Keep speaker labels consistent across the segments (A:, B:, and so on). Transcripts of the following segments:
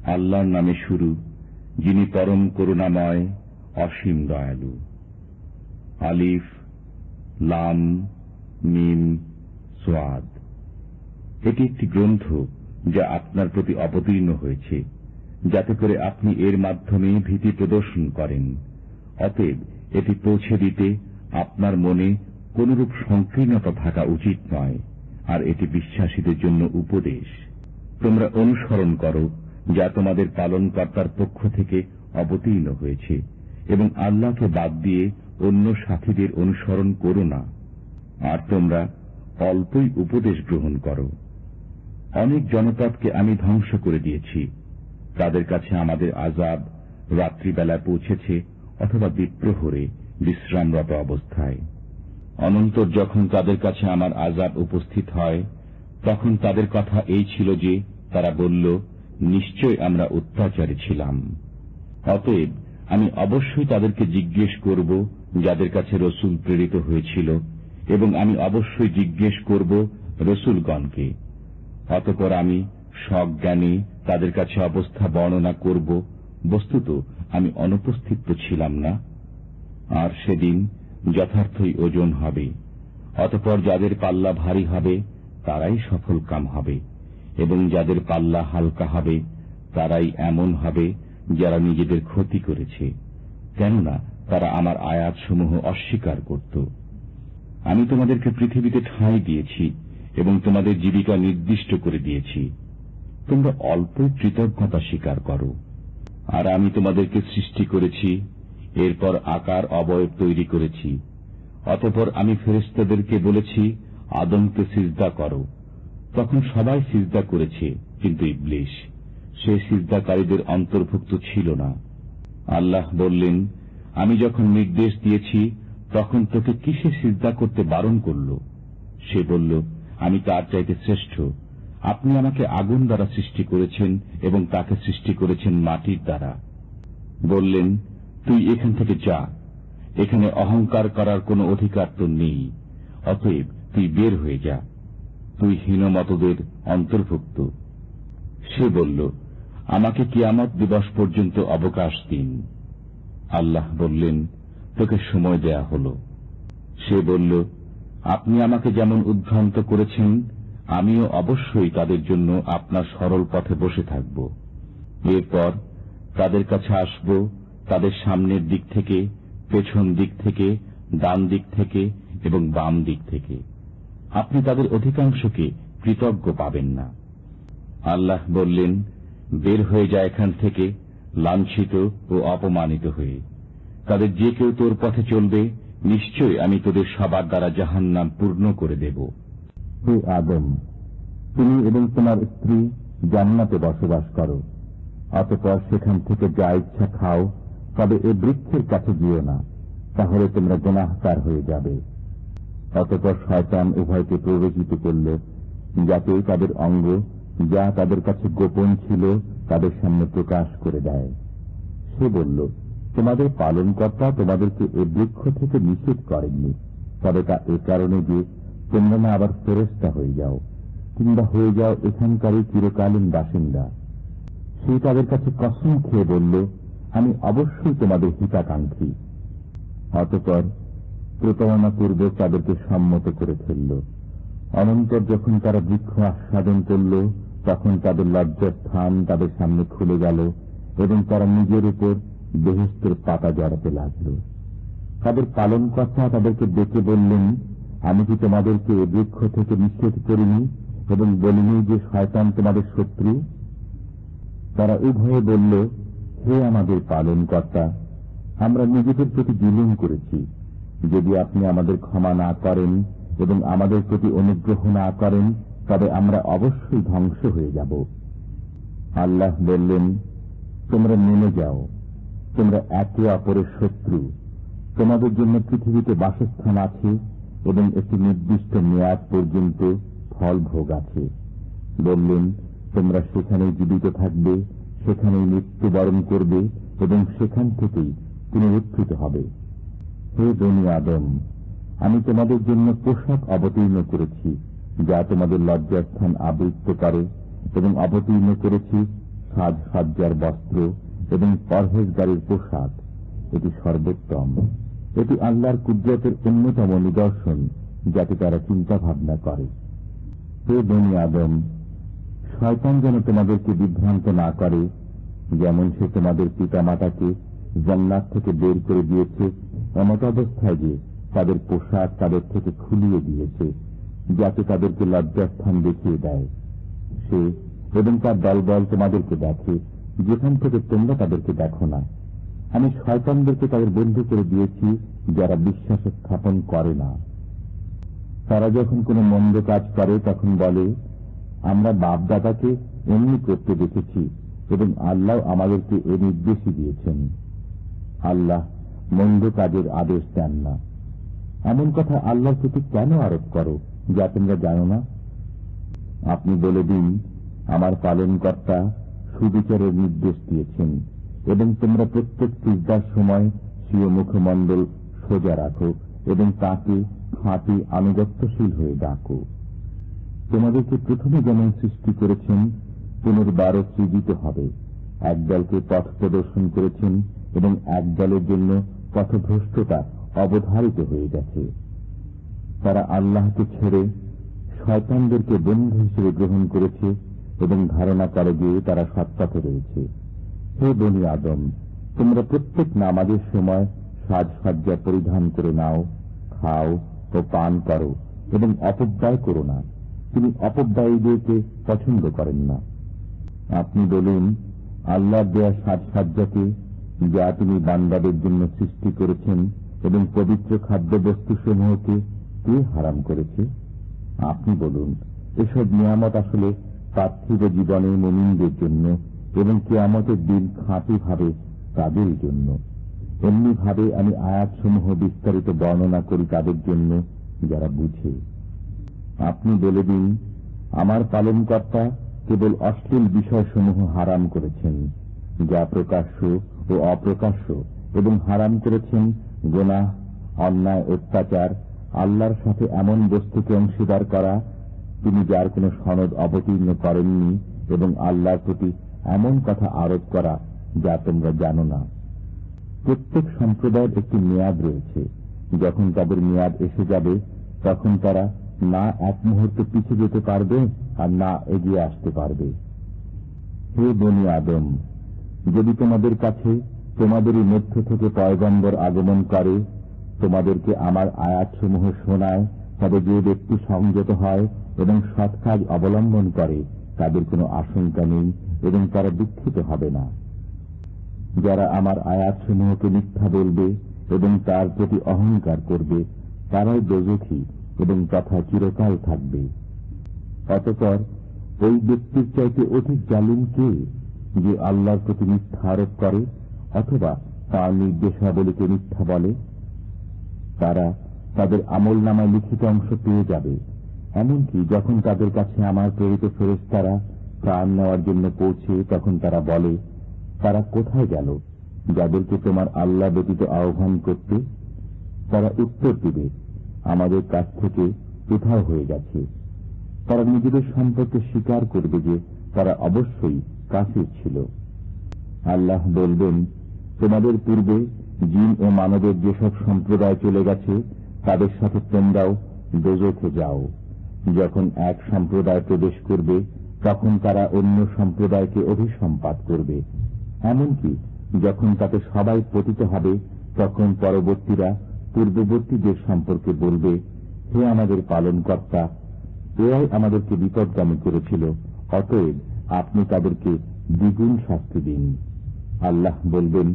A: আল্লাহর নামে শুরু, যিনি পরম করুণাময়, অসীম দয়ালু। আলিফ লাম মিম সোয়াদ। এটি একটি গ্রন্থ যা আপনার প্রতি অবতীর্ণ হয়েছে, যাতে করে আপনি এর মাধ্যমে ভীতি প্রদর্শন করেন। অতএব এটি পৌঁছে দিতে আপনার মনে কোনরূপ সংকীর্ণতা থাকা উচিত নয়, আর এটি বিশ্বাসীদের জন্য উপদেশ। তোমরা অনুসরণ করো যা তোমাদের পালনকর্তার পক্ষ থেকে অবতীর্ণ হয়েছে, এবং আল্লাহকে বাদ দিয়ে অন্য সাথীদের অনুসরণ করো না। আর তোমরা অল্পই উপদেশ গ্রহণ করো। অনেক জনপদকে আমি ধ্বংস করে দিয়েছি। তাদের কাছে আমাদের আযাব রাত্রিবেলায় পৌঁছেছে, অথবা দ্বিপ্রহরে বিশ্রামরত অবস্থায়। অনন্তর যখন তাদের কাছে আমার আযাব উপস্থিত হয়, তখন তাদের কথা এই ছিল যে তারা বলল, নিশ্চয় আমরা অত্যাচারী ছিলাম। অতএব আমি অবশ্যই তাদেরকে জিজ্ঞেস করব যাদের কাছে রসুল প্রেরিত হয়েছিল, এবং আমি অবশ্যই জিজ্ঞেস করব রসুলগণকে। অতঃপর আমি সজ্ঞানে তাদের কাছে অবস্থা বর্ণনা করব। বস্তুত আমি অনুপস্থিত ছিলাম না। আর সেদিন যথার্থই ওজন হবে। অতঃপর যাদের পাল্লা ভারী হবে তারাই সফল কাম হবে, এবং যাদের পাল্লা হালকা হবে তারাই এমন হবে যারা নিজেদের ক্ষতি করেছে, কেননা তারা আমার আয়াতসমূহ অস্বীকার করত। আমি তোমাদেরকে পৃথিবীতে ঠাঁই দিয়েছি এবং তোমাদের জীবিকা নির্দিষ্ট করে দিয়েছি। তোমরা অল্পই কৃতজ্ঞতা স্বীকার করো। আর আমি তোমাদেরকে সৃষ্টি করেছি, এরপর আকার অবয়ব তৈরি করেছি। অতঃপর আমি ফেরেশতাদেরকে বলেছি, আদমকে সিজদা করো। তখন সবাই সিজদা করেছে, কিন্তু ইবলীস সে সিজদাকারীদের অন্তর্ভুক্ত ছিল না। আল্লাহ বললেন, আমি যখন নির্দেশ দিয়েছি তখন তোকে কিসে সিজদা করতে বারণ করল? সে বলল, আমি তার চাইতে শ্রেষ্ঠ। আপনি আমাকে আগুন দ্বারা সৃষ্টি করেছেন এবং তাকে সৃষ্টি করেছেন মাটির দ্বারা। বললেন, তুই এখান থেকে যা, এখানে অহংকার করার কোনো অধিকার তো নেই। অতএব তুই বের হয়ে যা, তুই হীনমতদের অন্তর্ভুক্ত। সে বলল, আমাকে কিয়ামত দিবস পর্যন্ত অবকাশ দিন। আল্লাহ বললেন, তোকে সময় দেয়া হল। সে বলল, আপনি আমাকে যেমন উদ্ভ্রান্ত করেছেন, আমিও অবশ্যই তাদের জন্য আপনার সরল পথে বসে থাকব। এরপর তাদের কাছে আসব তাদের সামনের দিক থেকে, পেছন দিক থেকে, ডান দিক থেকে এবং বাম দিক থেকে। আপনি তাদের অধিকাংশকে কৃতজ্ঞ পাবেন না। আল্লাহ বললেন, বের হয়ে যায় এখান থেকে, লাঞ্ছিত ও অপমানিত হয়ে। তাদের যে কেউ তোর পথে চলবে, নিশ্চয় আমি তোদের সবার দ্বারা জাহান্নাম পূর্ণ করে দেব। হে আদম, তুমি এবং তোমার স্ত্রী জান্নাতে বসবাস করো। অতঃপর সেখান থেকে যা ইচ্ছা খাও, তবে এ বৃক্ষের কাছে গিয়েও না, তাহলে তোমরা গুনাহগার হয়ে যাবে। অতঃপর শয়তান উভয়কে প্ররোচিত করল, যাতে তাদের অঙ্গ যা তাদের কাছে গোপন ছিল তাদের সামনে প্রকাশ করে দেয়। সে বলল, তোমাদের পালনকর্তা তোমাদেরকে এ বৃক্ষ থেকে নিষেধ করেননি, তবে তা এ কারণে যে তোমরা না আবার ফেরেশতা হয়ে যাও, কিংবা হয়ে যাও এখানকারই চিরকালীন বাসিন্দা। সে তাদের কাছে কসম খেয়ে বলল, আমি অবশ্যই তোমাদের হিতাকাঙ্ক্ষী। অতঃপর প্রতারণাপূর্বক তাদেরকে সম্মত করে ফেলল। অনন্তর যখন তারা বৃক্ষ আস্বাদন করল, তখন তাদের লজ্জার স্থান তাদের সামনে খুলে গেল এবং তারা নিজের উপর বেহেশতের পাতা জড়াতে লাগল। তাদের পালনকর্তা তাদেরকে ডেকে বললেন, আমি কি তোমাদেরকে এ বৃক্ষ থেকে নিষেধ করিনি এবং বলিনি যে শয়তান তোমাদের শত্রু? তারা উভয়ে বলল, হে আমাদের পালনকর্তা, আমরা নিজেদের প্রতি জুলুম করেছি। যদি আপনি আমাদের ক্ষমা না করেন এবং আমাদের প্রতি অনুগ্রহ না করেন, তবে আমরা অবশ্যই ধ্বংস হয়ে যাব। আল্লাহ বললেন, তোমরা নেমে যাও, তোমরা একে অপরের শত্রু। তোমাদের জন্য পৃথিবীতে বাসস্থান আছে এবং একটি নির্দিষ্ট মেয়াদ পর্যন্ত ফল ভোগ আছে। বললেন, তোমরা সেখানেই জীবিত থাকবে, সেখানেই মৃত্যুবরণ করবে এবং সেখান থেকেই পুনরুত্থিত হবে। হে বনি আদম, আমি তোমাদের জন্য পোশাক অবতীর্ণ করেছি যা তোমাদের লজ্জাস্থান আবৃত করে, এবং অবতীর্ণ করেছি সাজসজ্জার বস্ত্র এবং পরহেজগারীর পোশাক, এটি সর্বোত্তম। এটি আল্লাহর কুদরতের অন্যতম নিদর্শন, যাতে তারা চিন্তা ভাবনা করে। হে বনি আদম, শয়তান যেন তোমাদেরকে বিভ্রান্ত না করে, যেমন সে তোমাদের পিতামাতাকে জান্নাত থেকে বের করে দিয়েছে এমত অবস্থায় যে তাদের পোশাক তাদের থেকে খুলিয়ে দিয়েছে, যাতে তাদেরকে লজ্জাস্থান দেখিয়ে দেয়। সে এবং তার দলবল তোমাদেরকে দেখে যেখান থেকে তোমরা তাদেরকে দেখো না। আমি শয়তানদেরকে তাদের বন্ধু করে দিয়েছি যারা বিশ্বাস স্থাপন করে না। তারা যখন কোনো মন্দ কাজ করে তখন বলে, আমরা বাপ দাদাকে এমনি করতে দেখেছি এবং আল্লাহ আমাদেরকে এ নির্দেশই দিয়েছেন। আল্লাহ মন্দ কাজের আদেশ দেন না। এমন কথা আল্লাহর প্রতি কেন আরোপ করো যা তোমরা জানো না? আপনি বলে দিন, আমার পালনকর্তা সুবিচারের নির্দেশ দিয়েছেন এবং তোমরা প্রত্যেক সিজদার সময় স্বীয় মুখমণ্ডল সোজা রাখো এবং তাকে খাঁটি আনুগত্যশীল হয়ে ডাকো। তোমাদেরকে প্রথমে যেমন সৃষ্টি করেছেন পুনর্বারও সৃজিত হবে। এক দলকে পথ প্রদর্শন করেছেন এবং এক দলের জন্য পথভ্রষ্টতা অবধারিত হয়ে গেছে। তারা আল্লাহকে ছেড়ে শয়তানদেরকে বন্ধু হিসেবে গ্রহণ করেছে এবং ধারণা করে যে তারা সৎপথে রয়েছে। হে বনি আদম, তোমরা প্রত্যেক নামাজের সময় সাজসজ্জা পরিধান করে নাও, খাও ও পান করো এবং অপব্যয় করো না। তিনি অপব্যয়ীদেরকে পছন্দ করেন না। আপনি বলুন, আল্লাহর দেয়া সাজসজ্জাকে, যা তিনি বান্দাদের জন্য সৃষ্টি করেছেন, এবং পবিত্র খাদ্যবস্তুসমূহকে কে হারাম করেছে? আপনি বলুন, এসব নিয়ামত আসলে পার্থিব জীবনে মুমিনদের জন্য এবং কিয়ামতের দিন খাঁটিভাবে তাদের জন্য। এমনি ভাবে আমি আয়াতসমূহ বিস্তারিত বর্ণনা করি তাদের জন্য যারা বুঝে। আপনি বলে দিন, আমার পালনকর্তা কেবল অশ্লীল বিষয়সমূহ হারাম করেছেন, যা প্রকাশ্য ও অপ্রকাশ্য, এবং হারাম করেছেন গুনাহ, অন্যায়, অত্যাচার, আল্লাহর সাথে এমন বস্তুকে অংশীদার করা তিনি যার কোন সনদ অবতীর্ণ করেননি, এবং আল্লাহর প্রতি এমন কথা আরোপ করা যা তোমরা জানো না। প্রত্যেক সম্প্রদায়ের একটি মেয়াদ রয়েছে। যখন তাদের মেয়াদ এসে যাবে তখন তারা না এক মুহূর্ত পিছিয়ে যেতে পারবে আর না এগিয়ে আসতে পারবে। হে বনি আদম, যদি তোমাদের কাছে তোমাদেরই মধ্য থেকে পয়গম্বর আগমন করে, তোমাদেরকে আমার আয়াতসমূহ শোনায়, তবে যে ব্যক্তি সংযত হয় এবং সৎ কাজ অবলম্বন করে তাদের কোনো আশঙ্কা নেই এবং তারা দুঃখিত হবে না। যারা আমার আয়াতসমূহকে মিথ্যা বলবে এবং তার প্রতি অহংকার করবে, তারাই দোজখী এবং তথা চিরকাল থাকবে। অতঃপর ওই ব্যক্তির চাইতে অধিক জালিম কে, যে আল্লাহর প্রতি মিথ্যা আরোপ করে অথবা তার নির্দেশাবলীকে মিথ্যা বলে? তারা তাদের আমল নামায় লিখিত অংশ পেয়ে যাবে। এমনকি যখন তাদের কাছে আমার প্রেরিত ফেরেশতারা প্রাণ নেওয়ার জন্য পৌঁছে, তখন তারা বলে, তারা কোথায় গেল যাদেরকে তোমার আল্লাহ ব্যতীত আহ্বান করতে? তারা উত্তর দিবে, আমাদের কাছ থেকে উধাও হয়ে গেছে। তারা নিজেদের সম্পর্কে স্বীকার করবে যে তারা অবশ্যই কাফির ছিল। আল্লাহ বলবেন, তোমাদের পূর্বে জিন ও মানবের যেসব সম্প্রদায় চলে গেছে তাদের সাথে তোমরাও দোজখে যাও। যখন এক সম্প্রদায় প্রবেশ করবে তখন তারা অন্য সম্প্রদায়কে অভিসম্পাত করবে। এমনকি যখন তাতে সবাই পতিত হবে তখন পরবর্তীরা পূর্ববর্তীদের সম্পর্কে বলবে, হে আমাদের পালনকর্তা, এরাই আমাদেরকে বিপদগামী করেছিল, অতএব আপনি তাদেরকে দ্বিগুণ শাস্তি দিন। আল্লাহ বলবেন,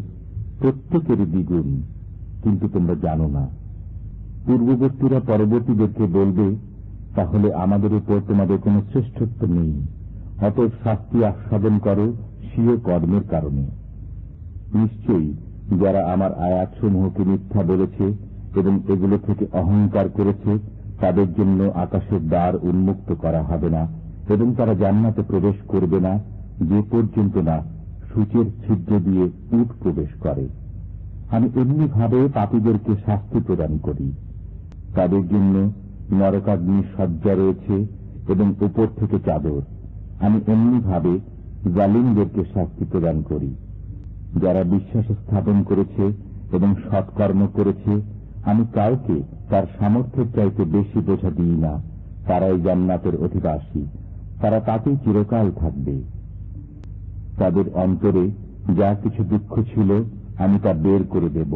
A: প্রত্যেকেরই দ্বিগুণ, কিন্তু তোমরা জানো না। পূর্ববর্তীরা পরবর্তীদেরকে বলবে, তাহলে আমাদের উপর তোমাদের কোনো শ্রেষ্ঠত্ব নেই, অতএব শাস্তি আস্বাদন করো স্বীয় কর্মের কারণে। নিশ্চয়ই যারা আমার আয়াতসমূহকে মিথ্যা বলেছে এবং এগুলো থেকে অহংকার করেছে, তাদের জন্য আকাশের দ্বার উন্মুক্ত করা হবে না এবং তারা জান্নাতে প্রবেশ করবে না যে পর্যন্ত না সূচের ছিদ্র দিয়ে উট প্রবেশ করে। আমি এমনি ভাবে পাপীদেরকে শাস্তি প্রদান করি। তাদের জন্য নরকাগ্নির শয্যা রয়েছে এবং উপর থেকে চাদর। আমি এমনি ভাবে জালিমদেরকে শাস্তি প্রদান করি। যারা বিশ্বাস স্থাপন করেছে এবং সৎকর্ম করেছে, আমি কাউকে তার সামর্থ্যের চাইতে বেশি বোঝা দিই না। তারাই জান্নাতের অধিবাসী, তারা তাতেই চিরকাল থাকবে। তাদের অন্তরে যা কিছু দুঃখ ছিল আমি তা বের করে দেব।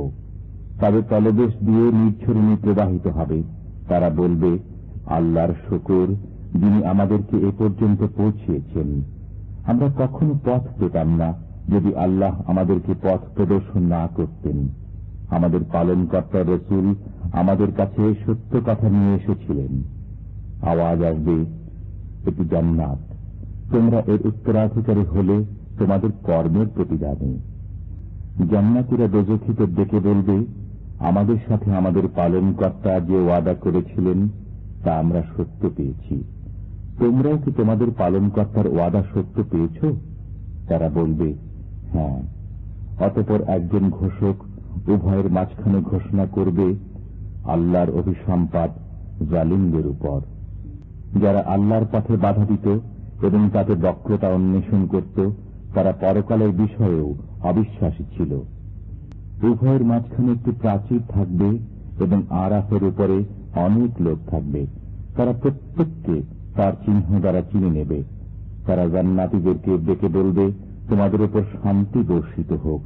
A: তাদের তলদেশ দিয়ে নির্ঝরণী প্রবাহিত হবে। তারা বলবে, আল্লাহর শুকর, যিনি আমাদেরকে এ পর্যন্ত পৌঁছিয়েছেন। আমরা কখনো পথ পেতাম না যদি আল্লাহ আমাদেরকে পথ প্রদর্শন না করতেন। আমাদের পালনকর্তা রসুল আমাদের কাছে সত্য কথা নিয়ে এসেছিলেন। আওয়াজ আসবে, এটি জান্নাত, তোমরা এর উত্তরাধিকারী হলে তোমাদের কর্মের প্রতিদানে। জান্নাতীরা দোজখীদের ডেকে বলবে, আমাদের সাথে আমাদের পালনকর্তা যে ওয়াদা করেছিলেন তা আমরা সত্য পেয়েছি। তোমরাও কি তোমাদের পালনকর্তার ওয়াদা সত্য পেয়েছ? তারা বলবে, হ্যাঁ। অতঃপর একজন ঘোষক উভয়ের মাঝখানে ঘোষণা করবে, আল্লাহর অভিসম্পাত জালিমদের উপর। যারা আল্লাহর পথে বাধা দিত এবং তাতে বক্রতা অন্বেষণ করত, তারা পরকালের বিষয়েও অবিশ্বাসী ছিল। উভয়ের মাঝখানে একটি প্রাচীর থাকবে এবং আরাফের উপরে অনেক লোক থাকবে। তারা প্রত্যেককে তার চিহ্ন দ্বারা চিনে নেবে। তারা জান্নাতীদেরকে ডেকে বলবে, তোমাদের উপর শান্তি বর্ষিত হোক।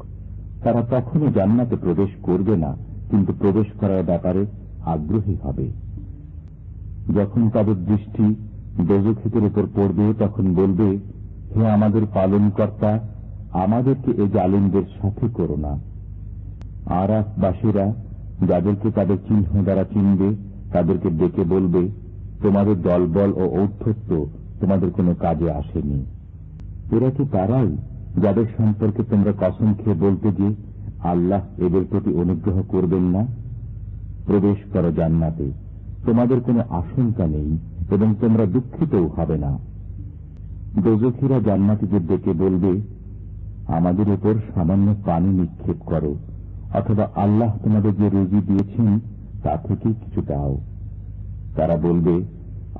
A: তারা তখনও জান্নাতে প্রবেশ করবে না, কিন্তু প্রবেশ করার ব্যাপারে আগ্রহী হবে। যখন তাদের দৃষ্টি দোজখীদের উপর পড়বে, তখন বলবে, হে আমাদের পালনকর্তা, আমাদেরকে এ জালিমদের সাথে করো না। আরাফবাসীরা যাদেরকে তাদের চিহ্ন দ্বারা চিনবে, তাদেরকে ডেকে বলবে, তোমাদের দলবল ও ঔদ্ধত্য তোমাদের কোনো কাজে আসেনি। এরা কি তারাই যাদের সম্পর্কে তোমরা কসম খেয়ে বলতে যে আল্লাহ এদের প্রতি অনুগ্রহ করবেন না? প্রবেশ করো জান্নাতে, তোমাদের কোনো আশঙ্কা নেই এবং তোমরা দুঃখিতও হবে না। দোজখীরা জান্নাতীদের ডেকে বলবে, আমাদের উপর সামান্য পানি নিক্ষেপ করো, অথবা আল্লাহ তোমাদের যে রুজি দিয়েছেন তা থেকে কিছু দাও। তারা বলবে,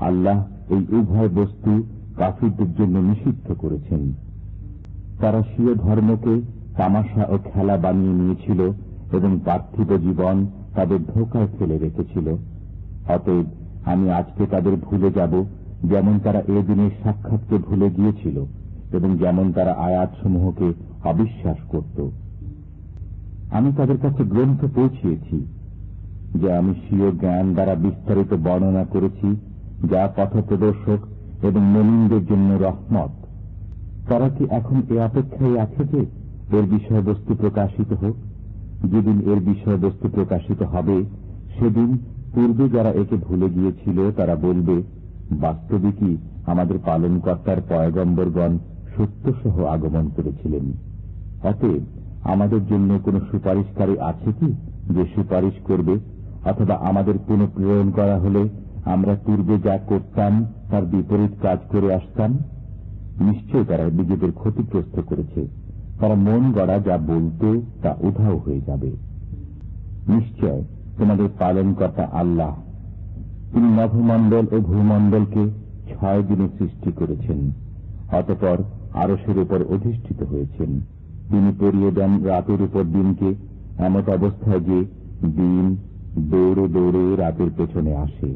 A: আল্লাহ এই উভয় বস্তু কাফিরদের জন্য নিষিদ্ধ করেছেন। তারা স্বীয় ধর্মকে তামাশা ও খেলা বানিয়ে নিয়েছিল এবং পার্থিব জীবন তাদের ধোঁকায় ফেলে রেখেছিল। অতএব আমি আজকে তাদের ভুলে যাব, যেমন তারা এ দিনের সাক্ষাৎকে ভুলে গিয়েছিল এবং যেমন তারা আয়াতসমূহকে অবিশ্বাস করত। আমি তাদের কাছে গ্রন্থ পৌঁছিয়েছি, যা আমি স্বীয় জ্ঞান দ্বারা বিস্তারিত বর্ণনা করেছি, যা পথপ্রদর্শক এবং মুমিনদের জন্য রহমত। তারা কি এখন এ অপেক্ষায় আছে যে এর বিষয়বস্তু প্রকাশিত হোক? যেদিন এর বিষয়বস্তু প্রকাশিত হবে, সেদিন পূর্বে যারা একে ভুলে গিয়েছিল তারা বলবে, বাস্তবিকই আমাদের পালনকর্তার পয়গম্বরগণ সত্যসহ আগমন করেছিলেন। অতএব আমাদের জন্য কোন সুপারিশকারী আছে কি যে সুপারিশ করবে? অথবা আমাদের পুনঃপ্রেরণ করা হলে আমরা পূর্বে যা করতাম তার বিপরীত কাজ করে আসতাম? নিশ্চয় তারা নিজেদের ক্ষতিগ্রস্ত করেছে। তারা মন গড়া যা বলতো তা উধাও হয়ে যাবে। নিশ্চয় তোমাদের পালনকর্তা আল্লাহ, তিনি নভমণ্ডল ও ভূমণ্ডলকে 6 দিনে সৃষ্টি করেছেন। অতঃপর আরশের উপর অধিষ্ঠিত হয়েছেন। তিনি পরিয়ে দেন রাতের উপর দিনকে এমত অবস্থায় যে দিন দৌড়ে দৌড়ে রাতের পেছনে আসে।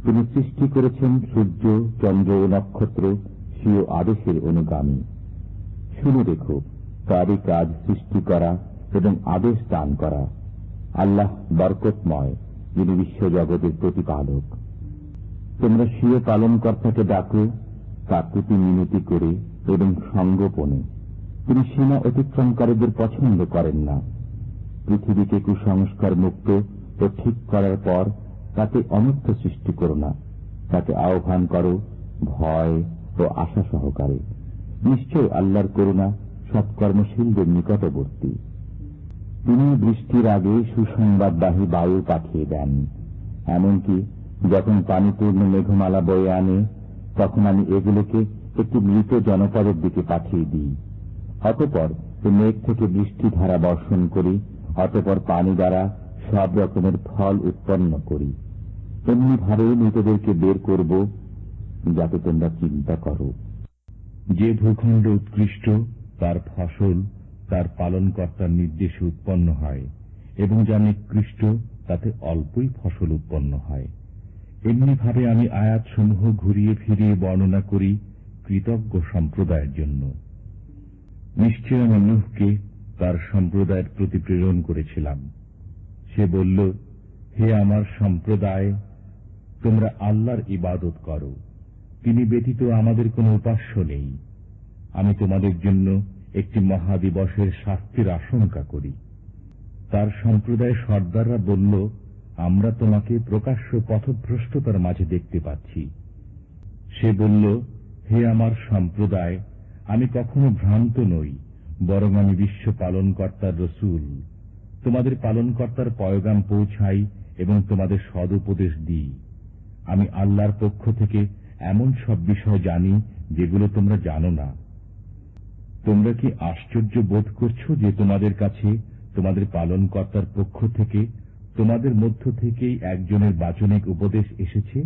A: তিনি সৃষ্টি করেছেন সূর্য, চন্দ্র ও নক্ষত্র স্বীয় আদেশের অনুগামী। শুনে দেখো, তারই কাজ সৃষ্টি করা এবং আদেশ দান করা। আল্লাহ বরকতময়, যিনি বিশ্বজগতের প্রতিপালক। তোমরা স্বীয় পালনকর্তাকে ডাকো কাকুতি মিনতি করে এবং সঙ্গোপনে। তিনি সীমা অতিক্রমকারীদের পছন্দ করেন না। পৃথিবীকে কুসংস্কার মুক্ত ও ঠিক করার পর তাকে অনর্থ সৃষ্টি করো না। তাকে আহ্বান করো ভয় ও আশা সহকারে। নিশ্চয় আল্লাহর করুণা সৎকর্মশীলদের নিকটবর্তী। তিনি বৃষ্টির আগে সুসংবাদবাহী বায়ু পাঠিয়ে দেন। এমনকি যখন পানিপূর্ণ মেঘমালা বয়ে আনে, তখন আমি এগুলোকে একটি মৃত জনপদের দিকে পাঠিয়ে দিই। অতঃপর মেঘ থেকে বৃষ্টি ধারা বর্ষণ করি। অতঃপর পানি দ্বারা সব রকমের ফল উৎপন্ন করি। এমনিভাবে মৃতদেরকে বের করব, যাতে তোমরা চিন্তা করো। যে ভূখণ্ড উৎকৃষ্ট তার ফসল তার পালনকর্তার নির্দেশে উৎপন্ন হয়, এবং যা নিকৃষ্ট তাতে অল্পই ফসল উৎপন্ন হয়। এমনিভাবে আমি আয়াতসমূহ ঘুরিয়ে ফিরিয়ে বর্ণনা করি কৃতজ্ঞ সম্প্রদায়ের জন্য। নিশ্চয় আমি নূহকে তার সম্প্রদায়ের প্রতি প্রেরণ করেছিলাম। সে বলল, হে আমার সম্প্রদায়, তোমরা আল্লাহর ইবাদত করো, তিনি ব্যতীত আমাদের কোনো উপাস্য নেই। আমি তোমাদের জন্য একটি মহাদিবসের শাস্তির আশঙ্কা করি। তার সম্প্রদায় সর্দাররা বলল, আমরা তোমাকে প্রকাশ্য পথভ্রষ্টতার মাঝে দেখতে পাচ্ছি। সে বলল, হে আমার সম্প্রদায়, আমি কখনো ভ্রান্ত নই, বরং আমি বিশ্ব পালনকর্তার রসুল। তোমাদের পালনকর্তার পয়গাম পৌঁছাই এবং তোমাদের সদুপদেশ দিই। আমি আল্লাহর পক্ষ থেকে এমন সব বিষয় জানি যেগুলো তোমরা জানো না। তোমরা কি আশ্চর্য বোধ করছো যে তোমাদের কাছে তোমাদের পালনকর্তার পক্ষ থেকে তোমাদের মধ্য থেকেই একজনের বাচনিক উপদেশ এসেছে,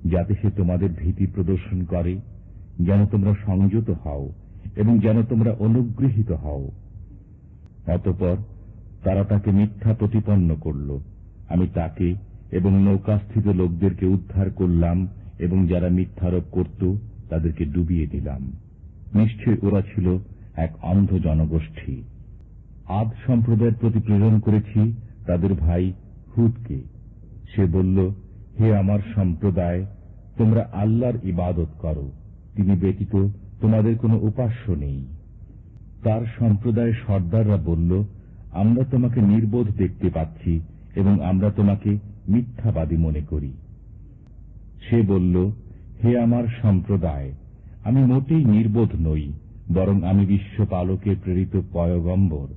A: যাতে সে তোমাদের ভীতি প্রদর্শন করে, যেন তোমরা সংযত হও এবং যেন তোমরা অনুগৃহীত হও। অতঃপর তারা তাকে মিথ্যা প্রতিপন্ন করল। আমি তাকে এবং নৌকাস্থিত লোকদেরকে উদ্ধার করলাম এবং যারা মিথ্যারোপ করত তাদেরকে ডুবিয়ে দিলাম। নিশ্চয় ওরা ছিল এক অন্ধ জনগোষ্ঠী। আদ সম্প্রদায়ের প্রতি প্রেরণ করেছি তাদের ভাই হুদকে। সে বলল, হে আমার সম্প্রদায়, তোমরা আল্লাহর ইবাদত করো, তিনি ব্যতীত তোমাদের কোনো উপাস্য নেই। তার সম্প্রদায়ের সর্দাররা বলল, আমরা তোমাকে নির্বোধ দেখতে পাচ্ছি এবং আমরা তোমাকে মিথ্যাবাদী মনে করি। সে বলল, হে আমার সম্প্রদায়, আমি মোটেই নির্বোধ নই, বরং আমি বিশ্বপালকের প্রেরিত পয়গম্বর।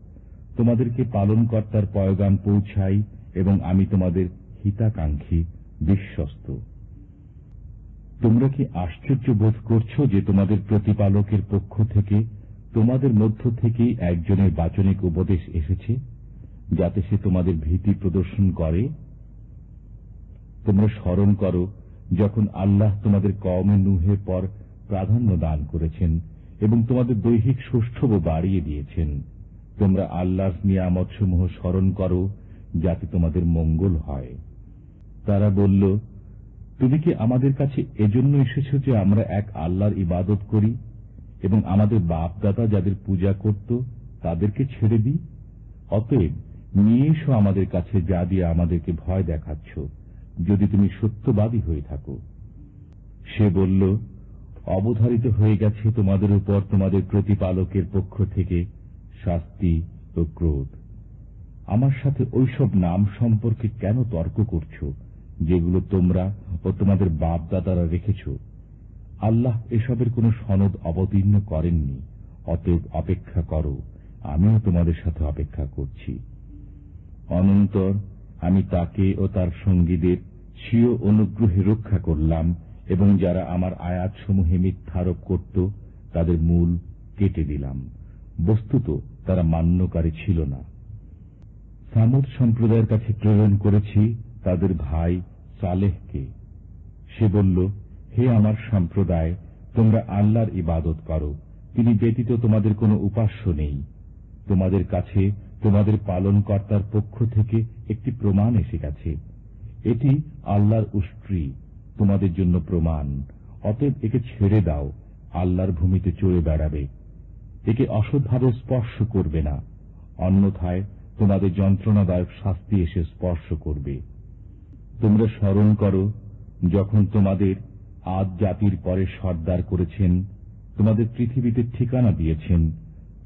A: তোমাদেরকে পালনকর্তার পয়গাম পৌঁছাই এবং আমি তোমাদের হিতাকাঙ্ক্ষী, বিশ্বস্ত। তোমরা কি আশ্চর্য বোধ করছো যে তোমাদের প্রতিপালকের পক্ষ থেকে তোমাদের মধ্য থেকেই একজনের বাচনিক উপদেশ এসেছে, যাতে সে তোমাদের ভীতি প্রদর্শন করে? তোমরা স্মরণ করো যখন আল্লাহ তোমাদের কওমে নূহের পর প্রাধান্য দান করেছেন এবং তোমাদের দৈহিক সৌষ্ঠবও বাড়িয়ে দিয়েছেন। তোমরা আল্লাহর নিয়ামতসমূহ স্মরণ করো, যাতে তোমাদের মঙ্গল হয়। তারা বলল, তুমি কি আমাদের কাছে এজন্য এসেছ যে আমরা এক আল্লাহর ইবাদত করি এবং আমাদের বাপদাদা যাদের পূজা করত তাদেরকে ছেড়ে দিই? অতএব নিয়ে এসো আমাদের কাছে যা দিয়ে আমাদেরকে ভয় দেখাচ্ছ, যদি তুমি সত্যবাদী হয়ে থাকো। সে বলল, অবধারিত হয়ে গেছে তোমাদের উপর তোমাদের প্রতিপালকের পক্ষ থেকে শাস্তি ও ক্রোধ। আমার সাথে ওইসব নাম সম্পর্কে কেন তর্ক করছো যেগুলো তোমরা ও তোমাদের বাপ দাদারা রেখেছ? আল্লাহ এসবের কোন সনদ অবতীর্ণ করেননি। অতএব অপেক্ষা করো, আমিও তোমাদের সাথে অপেক্ষা করছি। অনন্তর আমি তাকে ও তার সঙ্গীদের স্বীয় অনুগ্রহে রক্ষা করলাম এবং যারা আমার আয়াতসমূহে মিথ্যারোপ করত তাদের মূল কেটে দিলাম। বস্তুত তারা মান্যকারী ছিল না। সামুদ সম্প্রদায়ের কাছে প্রেরণ করেছি তাদের ভাই সালেহকে। সে বলল, হে আমার সম্প্রদায়, তোমরা আল্লাহর ইবাদত করো, তিনি ব্যতীত তোমাদের কোনো উপাস্য নেই। তোমাদের কাছে তোমাদের পালনকর্তার পক্ষ থেকে একটি প্রমাণ এসে গেছে। এটি আল্লাহর উষ্ট্রি, তোমাদের জন্য প্রমাণ। অতএব একে ছেড়ে দাও, আল্লাহর ভূমিতে চড়ে বেড়াবে। একে অসৎভাবে স্পর্শ করবে না, অন্যথায় তোমাদের যন্ত্রণাদায়ক শাস্তি এসে স্পর্শ করবে। তোমরা স্মরণ করো যখন তোমাদের আদ জাতির পরে সর্দার করেছেন, তোমাদের পৃথিবীতে ঠিকানা দিয়েছেন।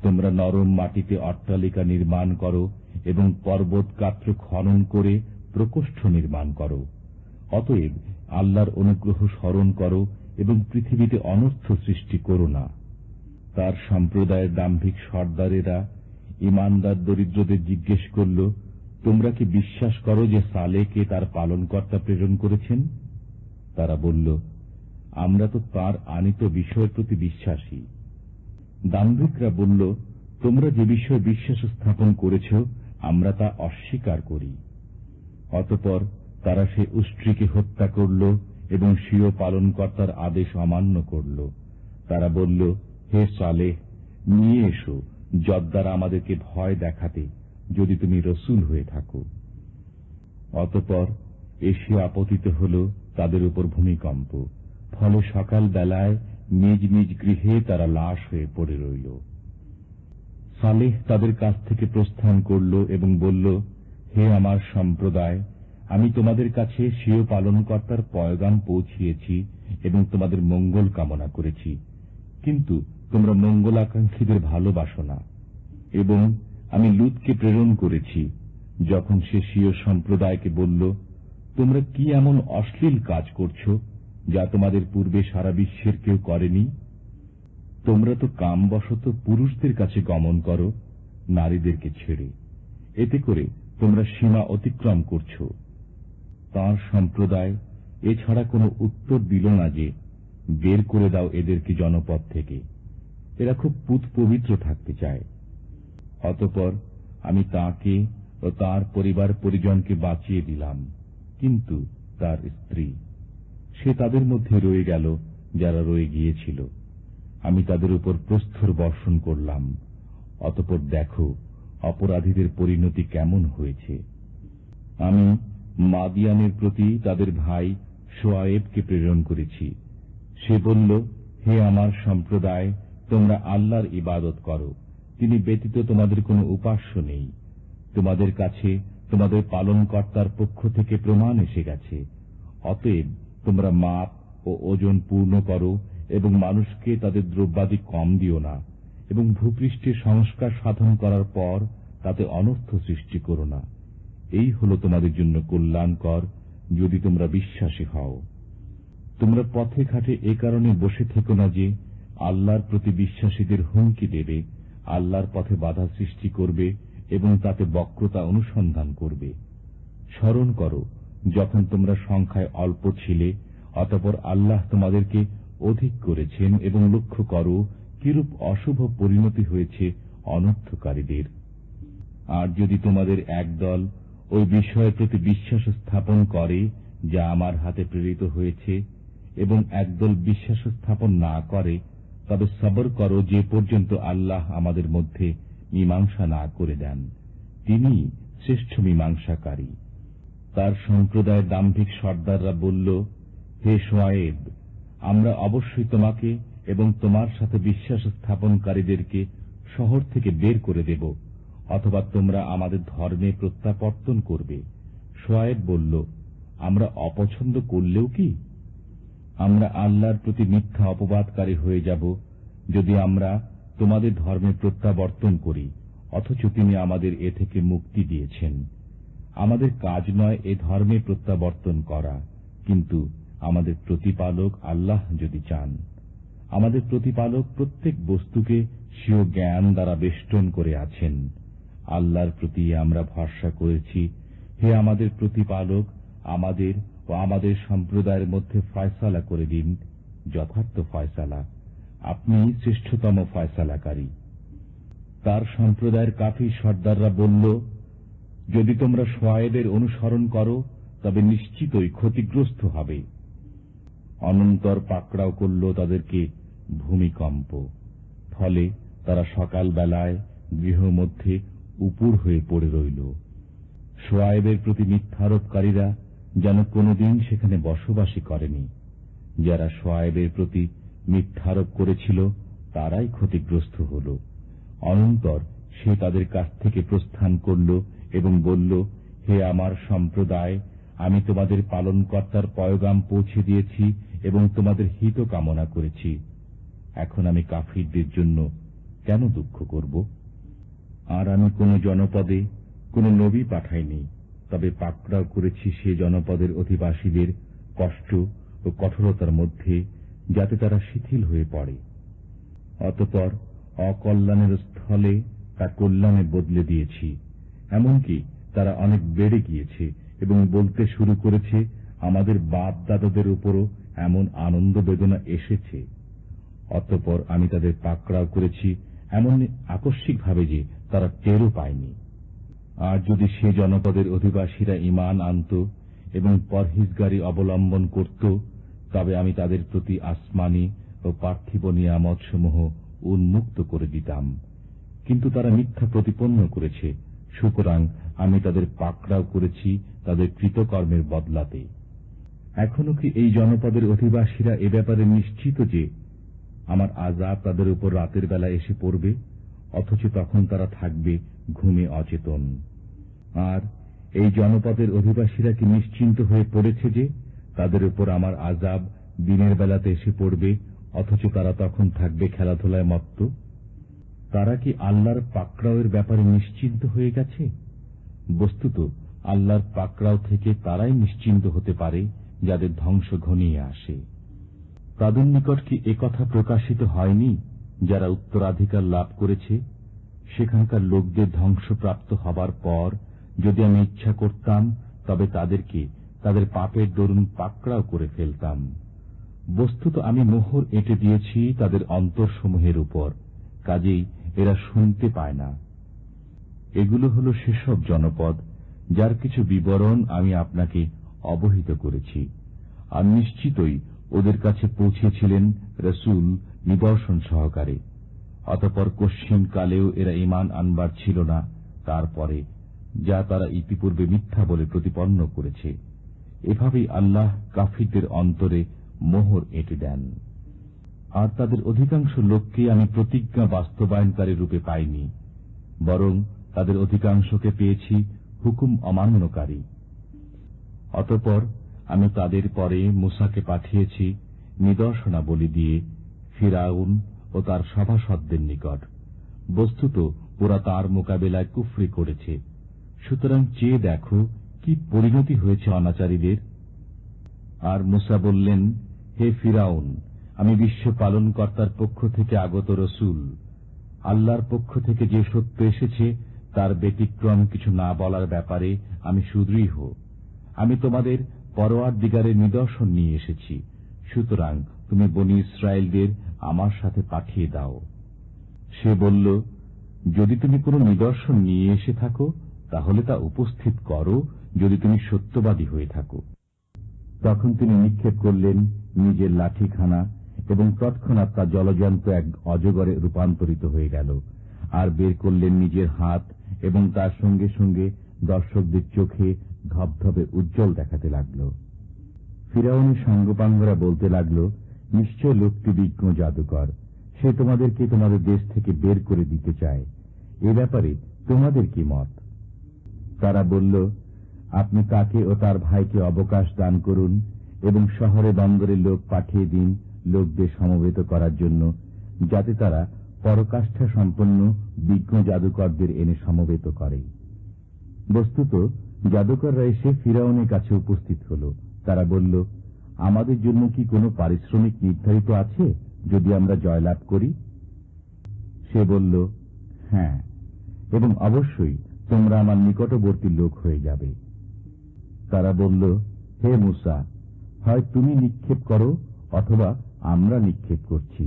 A: তোমরা নরম মাটিতে অট্টালিকা নির্মাণ করো এবং পর্বত গাত্র খনন করে প্রকোষ্ঠ নির্মাণ করো। অতএব আল্লাহর অনুগ্রহ স্মরণ করো এবং পৃথিবীতে অনর্থ সৃষ্টি করো না। তার সম্প্রদায়ের দাম্ভিক সর্দারেরা ইমানদার দরিদ্রদের জিজ্ঞেস করল, তোমরা কি বিশ্বাস করো যে সালেহকে তার পালনকর্তা প্রেরণ করেছেন? তারা বলল, আমরা তো তার আনিত বিষয়ের প্রতি বিশ্বাসী। দাম্ভিকরা বলল, তোমরা যে বিষয়ে বিশ্বাস স্থাপন করেছ আমরা তা অস্বীকার করি। অতঃপর তারা সে উষ্ট্রীকে হত্যা করল এবং স্বীয় পালনকর্তার আদেশ অমান্য করল। তারা বলল, হে সালেহ, নিয়ে এসো যদ দ্বারা আমাদেরকে ভয় দেখাতে, যদি তুমি রসুল হয়ে থাকো। অতঃপর এসে আপতিত হল তাদের উপর ভূমিকম্প, ফলে সকাল বেলায় নিজ নিজ গৃহে তারা লাশ হয়ে পড়ে রইল। সালেহ তাদের কাছ থেকে প্রস্থান করল এবং বলল, হে আমার সম্প্রদায়, আমি তোমাদের কাছে স্বীয় পালনকর্তার পয়গাম পৌঁছিয়েছি এবং তোমাদের মঙ্গল কামনা করেছি, কিন্তু তোমরা মঙ্গলাকাঙ্ক্ষীদের ভালোবাসো না। এবং আমি লুতকে প্রেরণ করেছি, যখন সে স্বীয় সম্প্রদায়কে বলল, তোমরা কি এমন অশ্লীল কাজ করছ যা তোমাদের পূর্বে সারা বিশ্বের কেউ করেনি? তোমরা তো কামবশত পুরুষদের কাছে গমন করো, নারীদেরকে ছেড়ে। এতে করে তোমরা সীমা অতিক্রম করছ। তাঁর সম্প্রদায় এছাড়া কোনো উত্তর দিল না যে, বের করে দাও এদেরকে জনপদ থেকে, এরা খুব পুত পবিত্র থাকতে চায়। অতঃপর আমি তাকে ও তার পরিবার পরিজনকে বাঁচিয়ে দিলাম, কিন্তু তার স্ত্রী, সে তাদের মধ্যে রয়ে গেল যারা রয়ে গিয়েছিল। আমি তাদের উপর প্রস্তর বর্ষণ করলাম। অতঃপর দেখো অপরাধীদের পরিণতি কেমন হয়েছে। আমি মাদিয়ানের প্রতি তাদের ভাই শোয়ায়েবকে প্রেরণ করেছি। সে বলল, হে আমার সম্প্রদায়, তোমরা আল্লাহর ইবাদত করো, তিনি ব্যতীত তোমাদের কোনো উপাস্য নেই। তোমাদের কাছে তোমাদের পালনকর্তার পক্ষ থেকে প্রমাণ এসে গেছে। অতএব তোমরা মাপ ও ওজন পূর্ণ করো এবং মানুষকে তাদের দ্রব্যাদি কম দিও না, এবং ভূপৃষ্ঠে সংস্কার সাধন করার পর তাতে অনর্থ সৃষ্টি করো না। এই হল তোমাদের জন্য কল্যাণকর, যদি তোমরা বিশ্বাসী হও। তোমরা পথে ঘাটে এ কারণে বসে থেকো না যে আল্লাহর প্রতি বিশ্বাসীদের হুমকি দেবে, আল্লাহর পথে বাধা সৃষ্টি করবে এবং তাতে বক্রতা অনুসন্ধান করবে। স্মরণ করো যখন তোমরা সংখ্যায় অল্প ছিলে, অতঃপর আল্লাহ তোমাদেরকে অধিক করেছেন, এবং লক্ষ্য করো কিরূপ অশুভ পরিণতি হয়েছে অনর্থকারীদের। আর যদি তোমাদের একদল ওই বিষয়ের প্রতি বিশ্বাস স্থাপন করে যা আমার হাতে প্রেরিত হয়েছে, এবং একদল বিশ্বাস স্থাপন না করে, তবে সবর করো যে পর্যন্ত আল্লাহ আমাদের মধ্যে মীমাংসা না করে দেন। তিনি শ্রেষ্ঠ মীমাংসাকারী। তার সম্প্রদায়ের দাম্ভিক সর্দাররা বলল, হে শোয়ায়েব, আমরা অবশ্যই তোমাকে এবং তোমার সাথে বিশ্বাস স্থাপনকারীদেরকে শহর থেকে বের করে দেব, অথবা তোমরা আমাদের ধর্মে প্রত্যাবর্তন করবে। শোয়ায়েব বলল, আমরা অপছন্দ করলেও কি? আমরা আল্লাহর প্রতি মিথ্যা অপবাদকারী হয়ে যাব যদি আমরা তোমাদের ধর্মে প্রত্যাবর্তন করি, অথচ তিনি আমাদের এ থেকে মুক্তি দিয়েছেন। আমাদের কাজ নয় এ ধর্মে প্রত্যাবর্তন করা, কিন্তু আমাদের প্রতিপালক আল্লাহ যদি চান। আমাদের প্রতিপালক প্রত্যেক বস্তুকে স্বীয় জ্ঞান দ্বারা বেষ্টন করে আছেন। আল্লাহর প্রতি আমরা ভরসা করেছি। হে আমাদের প্রতিপালক, আমাদের ও আমাদের সম্প্রদায়ের মধ্যে ফয়সালা করে দিন, যথার্থ ফয়সালা। আপনি শ্রেষ্ঠতম ফয়সালাকারী। তার সম্প্রদায়ের কাফির সর্দাররা বলল, যদি তোমরা শোয়ায়েবের অনুসরণ করো তবে নিশ্চিতই ক্ষতিগ্রস্ত হবে। অনন্তর পাকড়াও করল তাদেরকে ভূমিকম্প, ফলে তারা সকাল বেলায় গৃহ মধ্যে উপুড় হয়ে পড়ে রইল। শোয়ায়েবের প্রতি মিথ্যারোপকারীরা যেন কোনদিন সেখানে বসবাসী করেনি। যারা শোয়ায়েবের প্রতি মিথ্যারোপ করেছিল তারাই ক্ষতিগ্রস্ত হল। অনন্তর সে তাদের কাছ থেকে প্রস্থান করল এবং বলল, হে আমার সম্প্রদায়, আমি তোমাদের পালনকর্তার পয়গাম পৌঁছে দিয়েছি এবং তোমাদের হিত কামনা করেছি। এখন আমি কাফিরদের জন্য কেন দুঃখ করব? আর আমি কোন জনপদে কোন নবী পাঠাইনি, তবে পাকড়াও করেছি সে জনপদের অধিবাসীদের কষ্ট ও কঠোরতার মধ্যে, যাতে তারা শিথিল হয়ে পড়ে। অতঃপর অকল্যাণের স্থলে তা কল্যাণে বদলে দিয়েছি। এমনকি তারা অনেক বেড়ে গিয়েছে এবং বলতে শুরু করেছে, আমাদের বাপ দাদাদের উপরও এমন আনন্দ বেদনা এসেছে। অতঃপর আমি তাদের পাকড়াও করেছি এমন আকস্মিকভাবে যে তারা টেরও পায়নি। আর যদি সে জনপদের অধিবাসীরা ঈমান আনত এবং পরহিজগারি অবলম্বন করত, তবে আমি তাদের প্রতি আসমানি ও ও পার্থিব নিয়ামতসমূহ উন্মুক্ত করে দিতাম, কিন্তু তারা মিথ্যা প্রতিপন্ন করেছে, সুতরাং আমি তাদের পাকড়াও করেছি তাদের কৃতকর্মের বদলাতে। এখনো কি এই জনপদের অধিবাসীরা এ ব্যাপারে নিশ্চিত যে আমার আযাব তাদের উপর রাতের বেলা এসে পড়বে, অথচ তখন তারা থাকবে ঘুমে অচেতন? আর এই জনপদের অধিবাসীরা কি নিশ্চিন্ত হয়ে পড়েছে যে তাদের উপর আমার আযাব দিনের বেলাতে এসে পড়বে, অথচ তারা তখন থাকবে খেলাধুলায় মত্ত? তারা কি আল্লাহর পাকড়াওয়ের ব্যাপারে নিশ্চিন্ত হয়ে গেছে? বস্তুত আল্লাহর পাকড়াও থেকে তারাই নিশ্চিন্ত হতে পারে যাদের ধ্বংস ঘনিয়ে আসে। তাদের নিকট কি একথা প্রকাশিত হয়নি যারা উত্তরাধিকার লাভ করেছে, সেখানকার লোকদের ধ্বংসপ্রাপ্ত হবার পর যদি আমি ইচ্ছা করতাম তবে তাদেরকে তাদের পাপের দরুন পাকড়াও করে ফেলতাম। বস্তুত আমি মোহর এঁটে দিয়েছি তাদের অন্তরসমূহের উপর, কাজেই এরা শুনতে পায় না। এগুলো হল সেসব জনপদ যার কিছু বিবরণ আমি আপনাকে অবহিত করেছি, আর নিশ্চিতই ওদের কাছে পৌঁছেছিলেন রসুল নিদর্শন সহকারে। অতঃপর কশ্চিন কালেও এরা ঈমান আনবার ছিল না তারপরে, যা তারা ইতিপূর্বে মিথ্যা বলে প্রতিপন্ন করেছে। এভাবেই আল্লাহ কাফিরদের অন্তরে মোহর এঁটে দেন। আর তাদের অধিকাংশ লোককে আমি প্রতিজ্ঞা বাস্তবায়নকারী রূপে পাইনি, বরং তাদের অধিকাংশকে পেয়েছি হুকুম অমান্যকারী। অতঃপর আমি তাদের পরে মূসাকে পাঠিয়েছি নিদর্শনাবলী দিয়ে ফিরআউন ও তার সভাসদদের নিকট। বস্তুত ওরা তার মোকাবেলায় কুফরি করেছে, সুতরাং চেয়ে দেখো কি পরিণতি হয়েছে অনাচারীদের। আর মূসা বললেন, হে ফিরআউন, আমি বিশ্ব পালনকর্তার পক্ষ থেকে আগত রসুল। আল্লাহর পক্ষ থেকে যে সত্য এসেছে তার ব্যতিক্রম কিছু না বলার ব্যাপারে আমি সুদৃঢ়। আমি তোমাদের পরওয়ারদিগারের নিদর্শন নিয়ে এসেছি, সুতরাং তুমি বনী ইসরায়েলদের আমার সাথে পাঠিয়ে দাও। সে বলল, যদি তুমি কোনো নিদর্শন নিয়ে এসে থাকো তাহলে তা উপস্থিত করো, যদি তুমি সত্যবাদী হয়ে থাকো। তখন তিনি নিক্ষেপ করলেন নিজের লাঠিখানা, এবং তৎক্ষণাৎ তা জলজন্ত এক অজগরে রূপান্তরিত হয়ে গেল। আর বের করলেন নিজের হাত, এবং তার সঙ্গে সঙ্গে দর্শকদের চোখে ধবধবে উজ্জ্বল দেখাতে লাগল। ফিরআউনের সাঙ্গপাঙ্গরা বলতে লাগল, নিশ্চয় লোকটি বিজ্ঞ জাদুকর, সে তোমাদেরকে তোমাদের দেশ থেকে বের করে দিতে চায়। এ ব্যাপারে তোমাদের কি মত? তারা বলল, আপনি তাকে ও তার ভাইকে অবকাশ দান করুন, এবং শহরে বন্দরে লোক পাঠিয়ে দিন লোকদের সমবেত করার জন্য, যাতে তারা পরকাষ্ঠা সম্পন্ন বিজ্ঞ জাদুকরদের এনে সমবেত করে। বস্তুত জাদুকররা এসে ফিরআউনের কাছে উপস্থিত হল। তারা বলল, আমাদের জন্য কি কোনো পারিশ্রমিক নির্ধারিত আছে যদি আমরা জয়লাভ করি? সে বলল, হ্যাঁ, এবং অবশ্যই তোমরা আমার নিকটবর্তী লোক হয়ে যাবে। তারা বলল, হে মূসা, হয় তুমি নিক্ষেপ করো অথবা আমরা নিক্ষেপ করছি।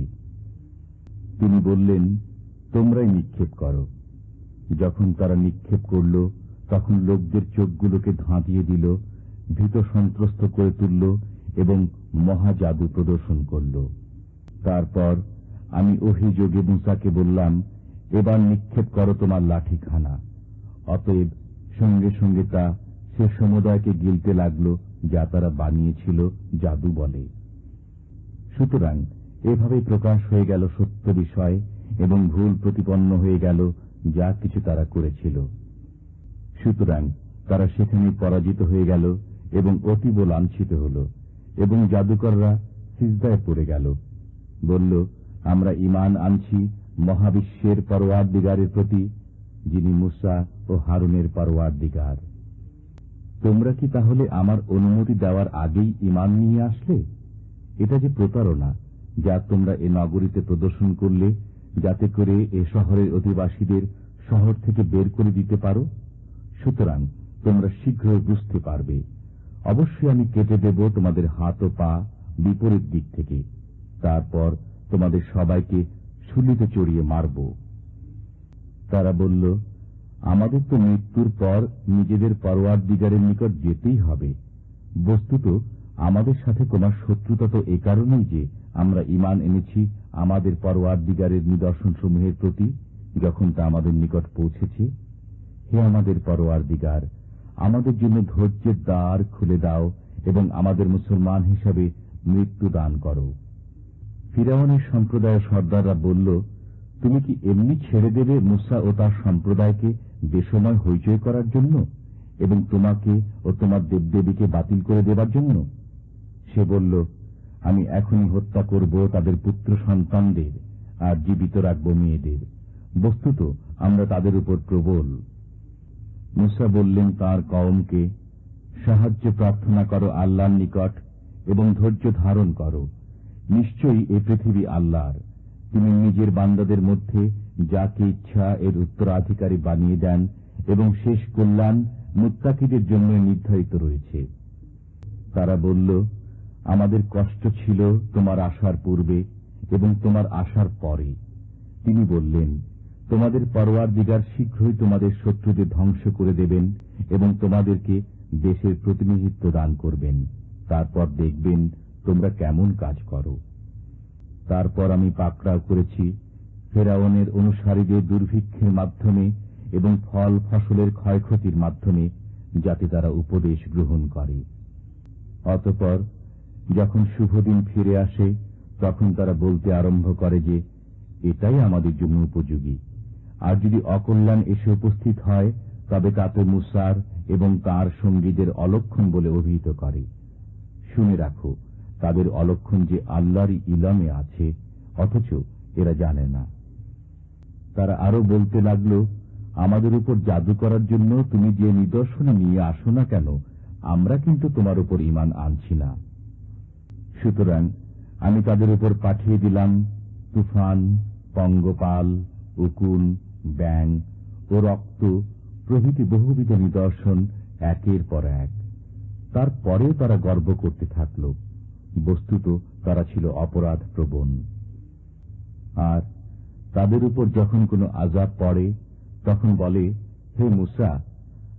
A: তিনি বললেন, তোমরাই নিক্ষেপ করো। যখন তারা নিক্ষেপ করল তখন লোকদের চোখগুলোকে ধাঁধিয়ে দিল, ভীত সন্ত্রস্ত করে তুলল এবং মহাজাদু প্রদর্শন করল। তারপর আমি ওহীযোগে মূসাকে বললাম, এবার নিক্ষেপ করো তোমার লাঠিখানা। অতএব সঙ্গে সঙ্গে তা সে সমুদায়কে গিলতে লাগল যা তারা বানিয়েছিল জাদু বলে। সুতরাং এভাবে প্রকাশ হয়ে গেল সত্য বিষয়, এবং ভুল প্রতিপন্ন হয়ে গেল যা কিছু তারা করেছিল। সুতরাং তারা সেখানে পরাজিত হয়ে গেল এবং অতীব লাঞ্ছিত হল, এবং জাদুকররা সিজদায় পড়ে গেল, বলল, আমরা ঈমান আনছি মহাবিশ্বের পরওয়ারদিগারের প্রতি, যিনি মূসা ও হারুনের পরওয়ারদিগার। তোমরা কি তাহলে আমার অনুমতি দেওয়ার আগেই ঈমান নিয়ে আসলে? এটা যে প্রতারণা যা তোমরা এ নগরীতে প্রদর্শন করলে, যাতে করে এ শহরের অধিবাসীদের শহর থেকে বের করে দিতে পারো। সুতরাং তোমরা শীঘ্রই বুঝতে পারবে। অবশ্যই আমি কেটে দেব তোমাদের হাত ও পা বিপরীত দিক থেকে, তারপর তোমাদের সবাইকে শুলিতে চড়িয়ে মারব। তারা বলল, আমাদের তো মৃত্যুর পর নিজেদের পরওয়ারদিগারের নিকট যেতেই হবে। বস্তুত আমাদের সাথে তোমার শত্রুতা তো এ কারণেই যে আমরা ঈমান এনেছি আমাদের পরওয়ারদিগারের নিদর্শনসমূহের প্রতি, যখন তা আমাদের নিকট পৌঁছেছে। হে আমাদের পরওয়ারদিগার, আমাদের জন্য ধৈর্যের দ্বার খুলে দাও এবং আমাদের মুসলমান হিসাবে মৃত্যু দান করো। ফিরআউনের সম্প্রদায়ের সর্দাররা বলল, তুমি কি এমনি ছেড়ে দেবে মুসা ও তার সম্প্রদায়কে দেশময় হইচই করার জন্য এবং তোমাকে ও তোমার দেবদেবীকে বাতিল করে দেবার জন্য? সে বলল, আমি এখনই হত্যা করব তাদের পুত্র সন্তানদের আর জীবিত রাখব মেয়েদের। বস্তুত আমরা তাদের উপর প্রবল। মুসা বললেন তার কওমকে, সাহায্য প্রার্থনা করো আল্লাহর নিকট এবং ধৈর্য ধারণ করো। নিশ্চয়ই এই পৃথিবী আল্লাহর। তিনি নিজের বান্দাদের মধ্যে যাকে ইচ্ছা এর উত্তরাধিকারী বানিয়ে দেন এবং শেষ কল্যাণ মুত্তাকিদের জন্য নির্ধারিত রয়েছে। তারা বলল, আমাদের কষ্ট ছিল তোমার আসার পূর্বে এবং তোমার আসার পরে। তিনি বললেন, তোমাদের পরওয়ারদিগার শীঘ্রই তোমাদের শত্রুদের ধ্বংস করে দেবেন এবং তোমাদেরকে দেশের প্রতিনিধিত্ব দান করবেন। তারপর দেখবেন তোমরা কেমন কাজ করো। তারপর আমি পাকড়াও করেছি ফেরাউনের অনুসারীদের দুর্ভিক্ষের মাধ্যমে এবং ফল ফসলের ক্ষয়ক্ষতির মাধ্যমে, যাতে তারা উপদেশ গ্রহণ করে। অতঃপর যখন শুভদিন ফিরে আসে, তখন তারা বলতে আরম্ভ করে যে এটাই আমাদের জন্য উপযোগী। আর যদি অকল্যাণ এসে উপস্থিত হয়, তবে তাতে মুসার এবং তার সঙ্গীদের অলক্ষণ বলে অভিহিত করে। শুনে রাখো, তাদের অলক্ষণ যে আল্লাহরই ইলমে আছে, অথচ এরা জানে না। তারা আরো বলতে লাগল, আমাদের উপর জাদু করার জন্য তুমি যে নিদর্শনে নিয়ে আসো না কেন, আমরা কিন্তু তোমার উপর ঈমান আনছি না। সুতরাং আমি তাদের উপর পাঠিয়ে দিলাম তুফান, পঙ্গপাল, উকুন, ব্যাং ও রক্ত প্রভৃতি বহুবিধ নিদর্শন একের পর এক। তারপরেও তারা গর্ব করতে থাকল। বস্তুত তারা ছিল অপরাধ প্রবণ। আর তাদের উপর যখন কোনো আযাব পড়ে, তখন বলে, হে মুসা,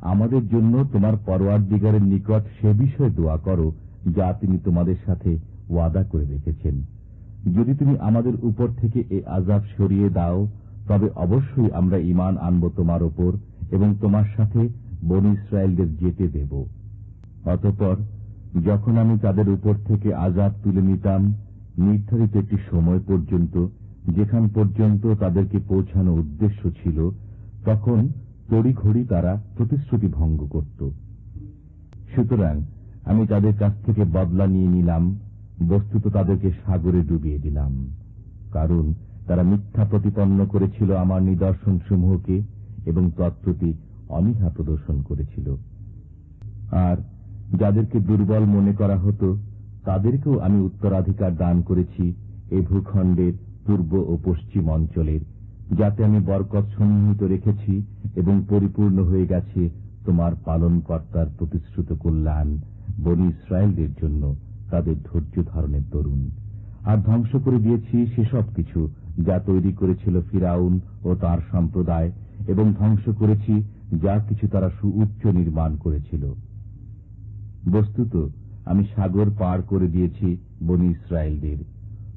A: আমাদের জন্য তোমার পরওয়ারদিগারের নিকট সে বিষয়ে দোয়া করো যা তিনি তোমাদের সাথে ওয়াদা করে রেখেছেন। যদি তুমি আমাদের উপর থেকে এ আযাব সরিয়ে দাও, তবে অবশ্যই আমরা ঈমান আনব তোমার উপর এবং তোমার সাথে বনী ইসরায়েলদের যেতে দেব। অতঃপর যখন আমি তাদের উপর থেকে আযাব তুলে নিতাম নির্ধারিত একটি সময় পর্যন্ত, যেখান পর্যন্ত তাদেরকে পৌঁছানো উদ্দেশ্য ছিল, তখন তড়িঘড়ি তারা প্রতিশ্রুতি ভঙ্গ করত। সুতরাং আমি তাদের কাছ থেকে বদলা নিয়ে নিলাম, বস্তুত তাদেরকে সাগরে ডুবিয়ে দিলাম। কারণ তারা মিথ্যা প্রতিপন্ন করেছিল আমার নিদর্শন সমূহকে এবং তৎপ্রতি অনীহা প্রদর্শন করেছিল। আর যাদেরকে দুর্বল মনে করা হতো, তাদেরকেও আমি উত্তরাধিকার দান করেছি এই ভূখণ্ডের পূর্ব ও পশ্চিম অঞ্চলের, যাতে আমি বরকত সন্নিহিত রেখেছি এবং পরিপূর্ণ হয়ে গেছে তোমার পালনকর্তার প্রতিশ্রুত কল্যাণ বনী ইসরায়েলদের জন্য তাদের ধৈর্য ধারণের দরুন। আর ধ্বংস করে দিয়েছি সেসব কিছু যা তৈরি করেছিল ফিরাউন ও তার সম্প্রদায়, এবং ধ্বংস করেছি যা কিছু তারা সুউচ্চ নির্মাণ করেছিল। বস্তুত আমি সাগর পার করে দিয়েছি বনী ইসরায়েলদের।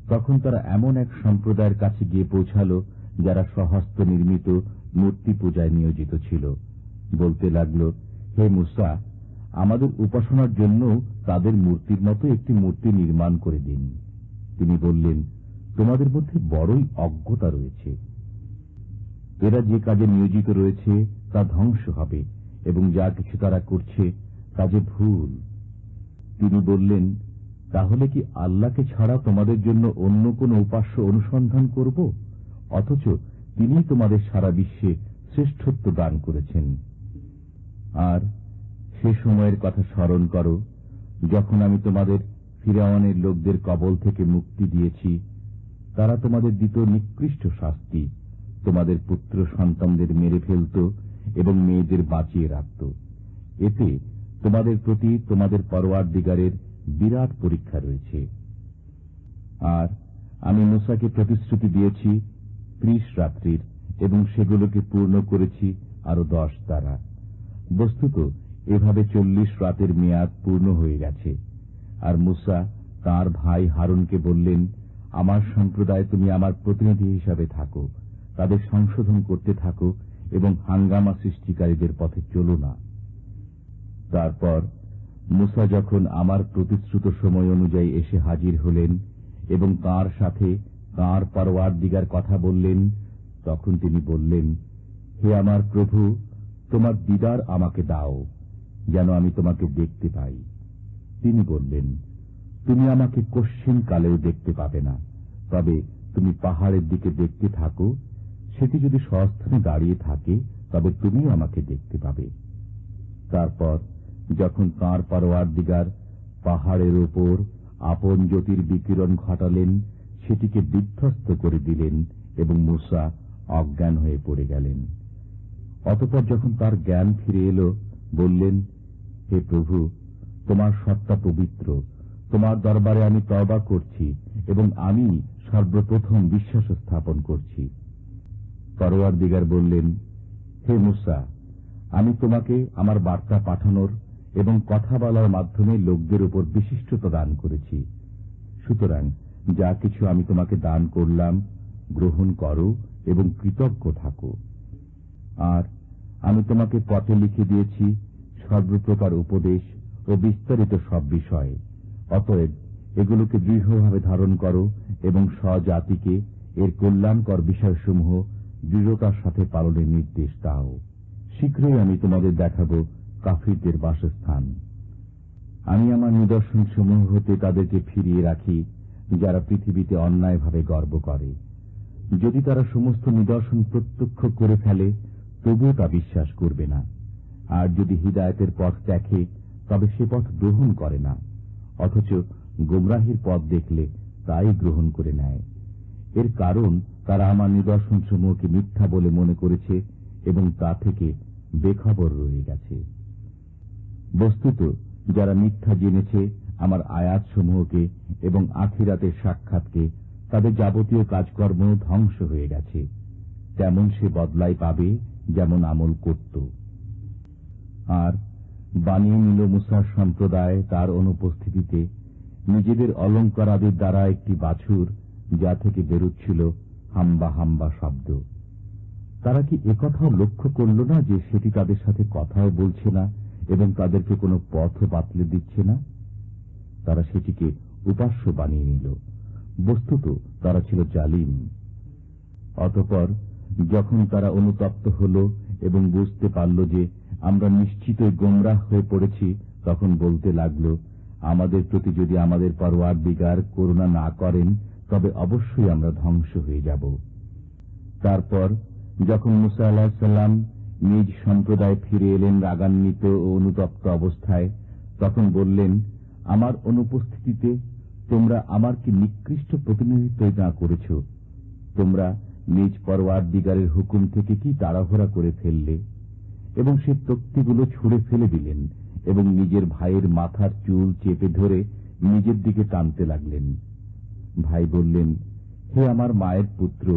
A: তখন তারা এমন এক সম্প্রদায়ের কাছে গিয়ে পৌঁছাল যারা স্বহস্ত নির্মিত মূর্তি পূজায় নিয়োজিত ছিল। বলতে লাগল, হে মুসা, আমাদের উপাসনার জন্য তাদের মূর্তির মতো একটি মূর্তি নির্মাণ করে দিন। তিনি বললেন, তোমাদের মধ্যে বড়ই অজ্ঞতা রয়েছে। এরা যে কাজে নিয়োজিত রয়েছে তা ধ্বংস হবে এবং যা কিছু তারা করছে তা যে ভুল। তিনি বললেন, তাহলে কি আল্লাহকে ছাড়া তোমাদের জন্য অন্য কোন উপাস্য অনুসন্ধান করব, অথচ তিনি তোমাদের সারা বিশ্বে শ্রেষ্ঠত্ব দান করেছেন। আর সে সময়ের কথা স্মরণ করো যখন আমি তোমাদের ফিরআউনের লোকদের কবল থেকে মুক্তি দিয়েছি। তারা তোমাদের দিত নিকৃষ্ট শাস্তি, তোমাদের পুত্র সন্তানদের মেরে ফেলত এবং মেয়েদের বাঁচিয়ে রাখত। এতে তোমাদের প্রতি তোমাদের পরওয়ারদিগারের বিরাট পরীক্ষা রয়েছে। আর আমি মুসাকে প্রতিশ্রুতি দিয়েছি 30 রাত্রির এবং সেগুলোকে পূর্ণ করেছি আরো 10 দ্বারা। বস্তুত এভাবে 40 রাতের মেয়াদ পূর্ণ হয়ে গেছে। আর মুসা তাঁর ভাই হারুনকে বললেন, আমার সম্প্রদায় তুমি আমার প্রতিনিধি হিসাবে থাকো, তাদের সংশোধন করতে থাকো এবং হাঙ্গামা সৃষ্টিকারীদের পথে চলো না। তারপর মুসা যখন আমার প্রতিশ্রুত সময় অনুযায়ী এসে হাজির হলেন এবং তাঁর সাথে তাঁর পরওয়ারদিগার কথা বললেন, তখন তিনি বললেন, হে আমার প্রভু, তোমার দিদার আমাকে দাও, যেন আমি তোমাকে দেখতে পাই। তিনি বললেন, তুমি আমাকে কশ্চিন কালেও দেখতে পাবে না, তবে তুমি পাহাড়ের দিকে দেখতে থাকো, সেটি যদি স্বস্থানে দাঁড়িয়ে থাকে তবে তুমি আমাকে দেখতে পাবে। তারপর যখন তাঁর পরওয়ারদিগার পাহাড়ের ওপর আপন জ্যোতির বিকিরণ ঘটালেন, সেটিকে বিধ্বস্ত করে দিলেন এবং মুসা অজ্ঞান হয়ে পড়ে গেলেন। অতঃপর যখন তার জ্ঞান ফিরে এলো, বললেন, হে প্রভু, তোমার সত্তা পবিত্র, তোমার দরবারে আমি তওবা করছি এবং আমি সর্বপ্রথম বিশ্বাস স্থাপন করছি। পরওয়ারদিগার বললেন, হে মুসা, আমি তোমাকে আমার বার্তা পাঠানোর এবং কথা বলার মাধ্যমে লোকদের উপর বিশিষ্টতা দান করেছি। সুতরাং যা কিছু আমি তোমাকে দান করলাম গ্রহণ করো এবং কৃতজ্ঞ থাকো। আর আমি তোমাকে পথে লিখে দিয়েছি সর্বপ্রকার উপদেশ ও বিস্তারিত সব বিষয়। অতএব এগুলোকে দৃঢ়ভাবে ধারণ করো এবং স্বজাতিকে এর কল্যাণকর বিষয়সমূহ দৃঢ়তার সাথে পালনের নির্দেশ দাও। শীঘ্রই আমি তোমাদের দেখাবো কাফিরদের বাসস্থান। আমি আমার নিদর্শন সমূহ হতে তাদেরকে ফিরিয়ে রাখি, যারা পৃথিবীতে অন্যায়ভাবে গর্ব করে। যদি তারা সমস্ত নিদর্শন প্রত্যক্ষ করে ফেলে তবুও তা বিশ্বাস করবে না, আর যদি হিদায়েতের পথ দেখে তবে সে পথ গ্রহণ করে না, অথচ গোমরাহির পথ দেখলে তাই গ্রহণ করে নেয়। এর কারণ তারা আমার নিদর্শন সমূহকে মিথ্যা বলে মনে করেছে এবং তা থেকে বেখবর রয়ে গেছে। বস্তুত যারা মিথ্যা জেনেছে আমার আয়াত সমূহকে এবং আখিরাতের সাক্ষাৎকে, তাদের যাবতীয় কাজকর্ম ধ্বংস হয়ে গেছে। তেমন সে বদলাই পাবে যেমন আমল করত। আর বানিয়ে নিল মুসার সম্প্রদায় তার অনুপস্থিতিতে নিজেদের অলঙ্কার আদির দ্বারা একটি বাছুর, যা থেকে বেরুচ্ছিল হাম্বা হাম্বা শব্দ। তারা কি একথাও লক্ষ্য করল না যে সেটি তাদের সাথে কথাও বলছে না এবং তাদেরকে কোনো পথও বাতলে দিচ্ছে না? তারা সেটিকে উপাস্য বানিয়ে নিল। বস্তুত তারা ছিল জালিম। অতঃপর যখন তারা অনুতপ্ত হল এবং বুঝতে পারল যে আমরা নিশ্চিতই গোমরাহ হয়ে পড়েছি, তখন বলতে লাগল, আমাদের প্রতি যদি আমাদের পরওয়ারদিগার করুণা না করেন তবে অবশ্যই আমরা ধ্বংস হয়ে যাব। তারপর যখন মুসা আলাইহিস সালাম নিজ সম্প্রদায় ফিরে এলেন রাগান্বিত ও অনুতপ্ত অবস্থায়, তখন বললেন, আমার অনুপস্থিতিতে তোমরা আমার কি নিকৃষ্ট প্রতিনিধিত্ব না করেছ? তোমরা নিজ পরওয়ারদিগারের হুকুম থেকে কি তাড়াহুড়া করে ফেললে? এবং সে তক্তিগুলো ছুঁড়ে ফেলে দিলেন এবং নিজের ভাইয়ের মাথার চুল চেপে ধরে নিজের দিকে টানতে লাগলেন। ভাই বললেন, হে আমার মায়ের পুত্র,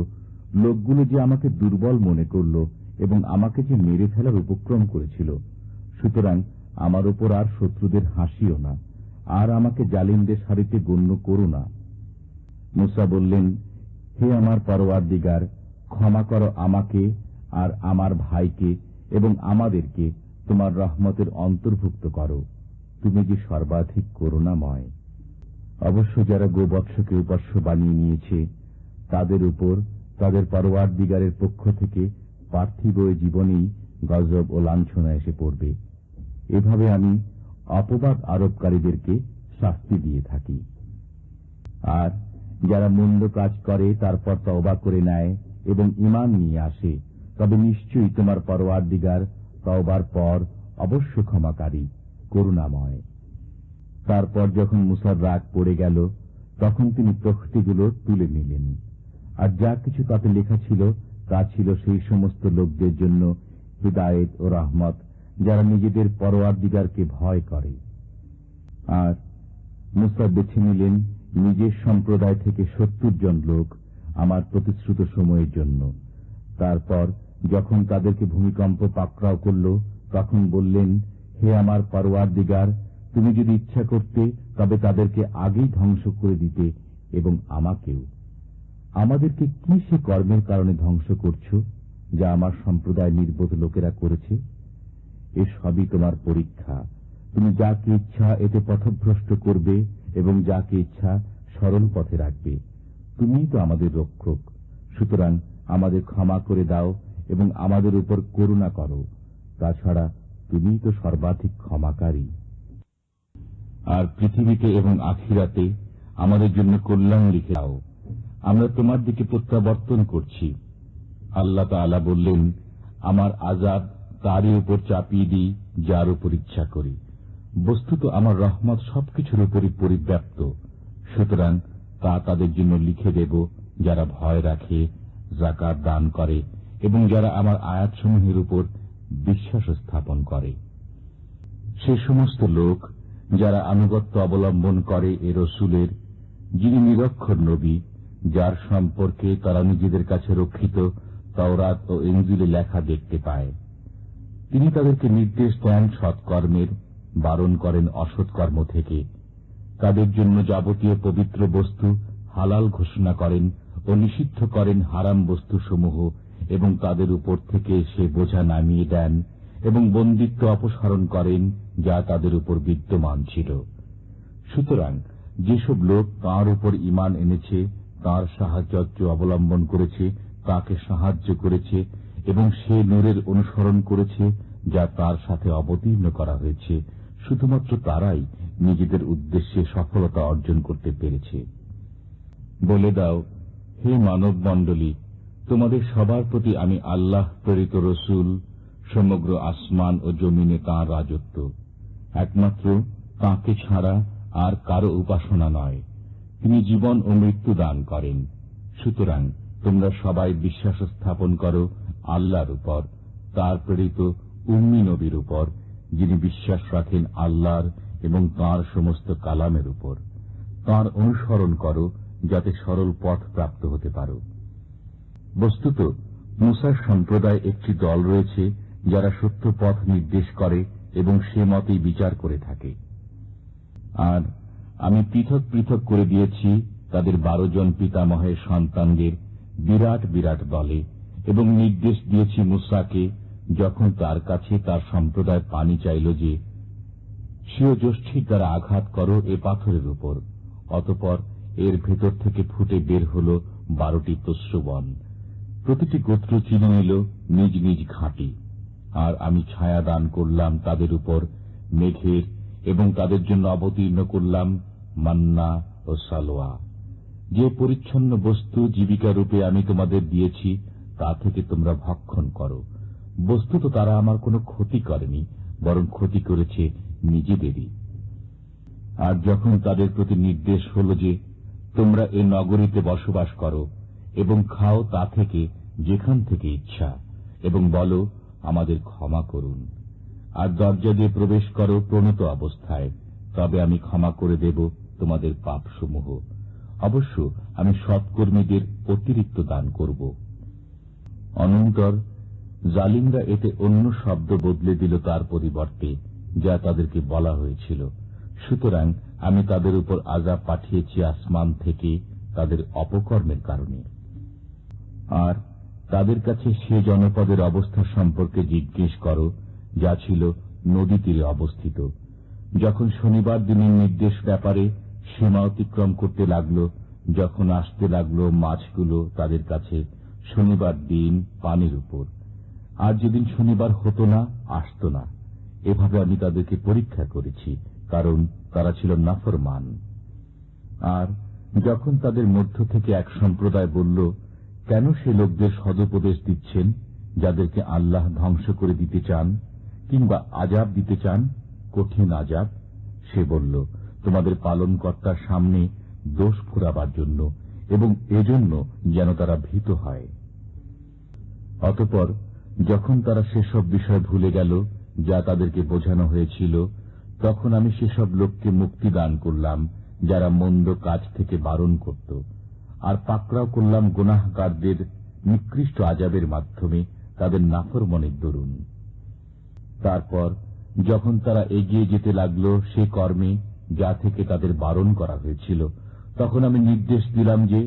A: লোকগুলো যে আমাকে দুর্বল মনে করল এবং আমাকে যে মেরে ফেলার উপক্রম করেছিল, সুতরাং আমার উপর আর শত্রুদের হাসিও না, আর আমাকে জালিমদের সারিতে গণ্য করো না। মুসা বললেন, হে আমার পরওয়ারদিগার, ক্ষমা করো আমাকে আর আমার ভাইকে এবং আমাদেরকে তোমার রহমতের অন্তর্ভুক্ত করো, তুমি যে সর্বাধিক করুণাময়। অবশ্য যারা গোবৎসকে উপাস্য বানিয়ে নিয়েছে তাদের উপর তাদের পরওয়ারদিগারের পক্ষ থেকে পার্থিব জীবনেই গজব ও লাঞ্ছনা এসে পড়বে। এভাবে আমি অপবাদ আরোপকারীদেরকে শাস্তি দিয়ে থাকি। আর যারা মন্দ কাজ করে তারপর তওবা করে নেয় এবং ঈমান নিয়ে আসে, তবে নিশ্চয়ই তোমার পরওয়ারদিগার তওবার পর অবশ্য ক্ষমাকারী, করুণাময়। তারপর যখন মুসার রাগ পড়ে গেল, তখন তিনি তখতিগুলো তুলে নিলেন, আর যা কিছু তাতে লেখা ছিল তা ছিল সেই সমস্ত লোকদের জন্য হিদায়েত ও রহমত যারা নিজেদের পরওয়ারদিগারকে ভয় করে। আর মুসা বেছে নিলেন নিজের সম্প্রদায় থেকে ৭০ জন লোক আমার প্রতিশ্রুত সময়ের জন্য। তারপর যখন তাদেরকে ভূমিকম্প পাকড়াও করল, তখন বললেন, হে আমার পরওয়ারদিগার, তুমি যদি ইচ্ছা করতে তবে তাদেরকে আগেই ধ্বংস করে দিতে এবং আমাকেও। আমাদেরকে কি সে কর্মের কারণে ধ্বংস করছ যা আমার সম্প্রদায় নির্বোধ লোকেরা করেছে? এ সবই তোমার পরীক্ষা। তুমি যাকে ইচ্ছা এতে পথভ্রষ্ট করবে এবং যাকে ইচ্ছা সরল পথে রাখবে। তুমিই তো আমাদের রক্ষক, সুতরাং আমাদের ক্ষমা করে দাও এবং আমাদের উপর করুণা করো। তাছাড়া তুমিই তো সর্বাধিক ক্ষমাকারী। আর পৃথিবীতে এবং আখিরাতে আমাদের জন্য কল্যাণ লিখে দাও। আমরা তোমার দিকে প্রত্যাবর্তন করছি। আল্লাহ তাআলা বললেন, আমার আযাব তারই উপর চাপিয়ে দিই যার উপর ইচ্ছা করি। বস্তুত আমার রহমত সবকিছুর উপরই পরিব্যাপ্ত, সুতরাং তা তাদের জন্য লিখে দেব যারা ভয় রাখে, যাকাত দান করে এবং যারা আমার আয়াতসমূহের উপর বিশ্বাস স্থাপন করে। সে সমস্ত লোক যারা আনুগত্য অবলম্বন করে এ রসুলের, যিনি নিরক্ষর নবী, যার সম্পর্কে তারা নিজেদের কাছে রক্ষিত তাওরাত ও ইনজিলে লেখা দেখতে পায়। তিনি তাদেরকে নির্দেশ দেন সৎকর্মের, বারণ করেন অসৎকর্ম থেকে। তাদের জন্য যাবতীয় পবিত্র বস্তু হালাল ঘোষণা করেন ও নিষিদ্ধ করেন হারাম বস্তুসমূহ, এবং তাদের উপর থেকে সে বোঝা নামিয়ে দেন এবং বন্দিত্ব অপসারণ করেন যা তাদের উপর বিদ্যমান ছিল। সুতরাং যেসব লোক তাঁর উপর ঈমান এনেছে, তাঁর সাহায্য অবলম্বন করেছে, তাকে সাহায্য করেছে এবং সে নূরের অনুসরণ করেছে যা তার সাথে অবতীর্ণ করা হয়েছে, শুধুমাত্র তারাই নিজেদের উদ্দেশ্যে সফলতা অর্জন করতে পেরেছে। বলে দাও, হে মানব মণ্ডলী, তোমাদের সবার প্রতি আমি আল্লাহ প্রেরিত রসুল, সমগ্র আসমান ও জমিনে তাঁর রাজত্ব। একমাত্র তাঁকে ছাড়া আর কারো উপাসনা নয়। তিনি জীবন ও মৃত্যু দান করেন। সুতরাং তোমরা সবাই বিশ্বাস স্থাপন করো আল্লাহর উপর, তাঁর প্রেরিত উম্মি নবীর উপর, যিনি বিশ্বাস রাখেন আল্লাহর এবং তাঁর সমস্ত কালামের উপর। তাঁর অনুসরণ করো যাতে সরল পথ প্রাপ্ত হতে পারো। বস্তুত মুসার সম্প্রদায় একটি দল রয়েছে যারা সত্য পথ নির্দেশ করে এবং সে মতেই বিচার করে থাকে। আর আমি পৃথক পৃথক করে দিয়েছি তাদের 12 জন পিতামহের সন্তানদের বিরাট বিরাট দলে, এবং নির্দেশ দিয়েছি মুসাকে যখন তার কাছে তার সম্প্রদায় পানি চাইল যে, স্বীয় জ্যেষ্ঠীর দ্বারা আঘাত করো এ পাথরের উপর। অতঃপর এর ভেতর থেকে ফুটে বের হল 12টি তস্যবন। প্রতিটি গোত্র চিনে নিল নিজ নিজ ঘাঁটি। আর আমি ছায়া দান করলাম তাদের উপর মেঘের, এবং তাদের জন্য অবতীর্ণ করলাম মান্না ও সালোয়া। যে পরিচ্ছন্ন বস্তু জীবিকা রূপে আমি তোমাদের দিয়েছি তা থেকে তোমরা ভক্ষণ করো। বস্তুত তারা আমার কোনো ক্ষতি করেনি, বরং ক্ষতি করেছে নিজেদেরই। আর যখন তাদের প্রতি নির্দেশ হল যে তোমরা এ নগরীতে বসবাস করো এবং খাও তা থেকে যেখান থেকে ইচ্ছা, এবং বলো আমাদের ক্ষমা করুন, আর দরজা দিয়ে প্রবেশ করো প্রণত অবস্থায়, তবে আমি ক্ষমা করে দেব তোমাদের পাপসমূহ। অবশ্য আমি সৎকর্মীদের অতিরিক্ত দান করব। অনন্তর জালিমরা এতে অন্য শব্দ বদলে দিল তার পরিবর্তে, যা তাদেরকে বলা হয়েছিল। সুতরাং আমি তাদের উপর আযাব পাঠিয়েছি আসমান থেকে তাদের অপকর্মের কারণে। আর তাদের কাছে সে জনপদের অবস্থা সম্পর্কে জিজ্ঞেস করো যা ছিল নদী তীরে অবস্থিত। যখন শনিবার দিনের নির্দেশ ব্যাপারে সীমা অতিক্রম করতে লাগলো, যখন আসতে লাগলো মাছগুলো তাদের কাছে শনিবার দিন পানির উপর, আর যেদিন শনিবার হতো না, আসতো না। এভাবে আমি তাদেরকে পরীক্ষা করেছি, কারণ তারা ছিল নাফরমান। আর যখন তাদের মধ্য থেকে এক সম্প্রদায় বলল, কেন সে লোকদের সদুপদেশ দিচ্ছেন যাদেরকে আল্লাহ ধ্বংস করে দিতে চান কিংবা আযাব দিতে চান, কঠিন আযাব? সে বলল, তোমাদের পালনকর্তার সামনে দোষ ফুরাবার জন্য, এবং এজন্য যেন তারা ভীত হয়। অতঃপর যখন তারা সেসব বিষয় ভুলে গেল যা তাদেরকে বোঝানো হয়েছিল, তখন আমি সেসব লোককে মুক্তি দান করলাম যারা মন্দ কাজ থেকে বারণ করত, আর পাকড়াও করলাম গুনাহগারদের নিকৃষ্ট আযাবের মাধ্যমে তাদের নাফরমানির দরুন। তারপর যখন তারা এগিয়ে যেতে লাগল সে কর্মে যা থেকে তাদের বারণ করা হয়েছিল, তখন আমি নির্দেশ দিলাম যে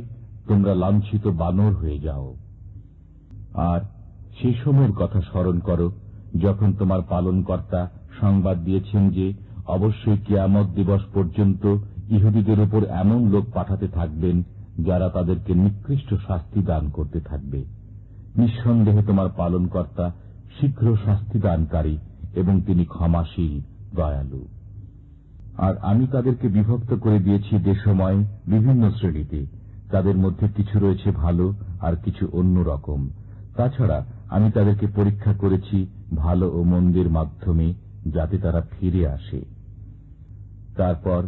A: তোমরা লাঞ্ছিত বানর হয়ে যাও। আর সে সময়ের কথা স্মরণ করো যখন তোমার পালনকর্তা সংবাদ দিয়েছেন যে অবশ্যই কিয়ামত দিবস পর্যন্ত ইহুদীদের উপর এমন লোক পাঠাতে থাকবেন যারা তাদেরকে নিকৃষ্ট শাস্তি দান করতে থাকবে। নিঃসন্দেহে তোমার পালনকর্তা শীঘ্র শাস্তি দানকারী এবং তিনি ক্ষমাশীল, দয়ালু। আর আমি তাদেরকে বিভক্ত করে দিয়েছি দেশময় বিভিন্ন শ্রেণীতে, তাদের মধ্যে কিছু রয়েছে ভালো আর কিছু অন্য রকম। তাছাড়া আমি তাদেরকে পরীক্ষা করেছি ভালো ও মন্দের মাধ্যমে, যাতে তারা ফিরে আসে। তারপর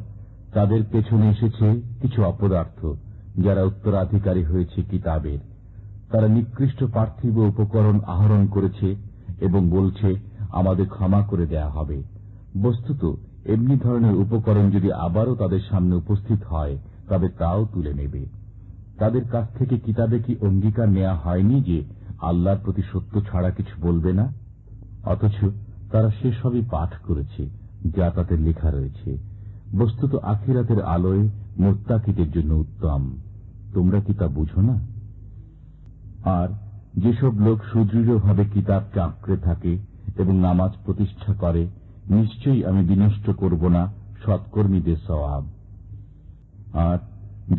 A: তাদের পেছনে এসেছে কিছু অপদার্থ যারা উত্তরাধিকারী হয়েছে কিতাবের। তারা নিকৃষ্ট পার্থিব উপকরণ আহরণ করেছে এবং বলছে আমাদের ক্ষমা করে দেয়া হবে। বস্তুত এমনি ধরনের উপকরণ যদি আবারও তাদের সামনে উপস্থিত হয় তবে তাও তুলে নেবে। তাদের কাছ থেকে কিতাবে কি অঙ্গীকার নেওয়া হয়নি যে আল্লাহর প্রতি সত্য ছাড়া কিছু বলবে না? অথচ তারা সেসবই পাঠ করেছে যা তাতে লেখা রয়েছে। বস্তুত আখিরাতের আলোয় মুত্তাকিদের জন্য উত্তম। তোমরা কি তা বুঝো না? আর যেসব লোক সুদৃঢ়ভাবে কিতাবকে আঁকড়ে থাকে এবং নামাজ প্রতিষ্ঠা করে, নিশ্চয়ই আমি বিনষ্ট করব না সৎকর্মীদের সওয়াব। আর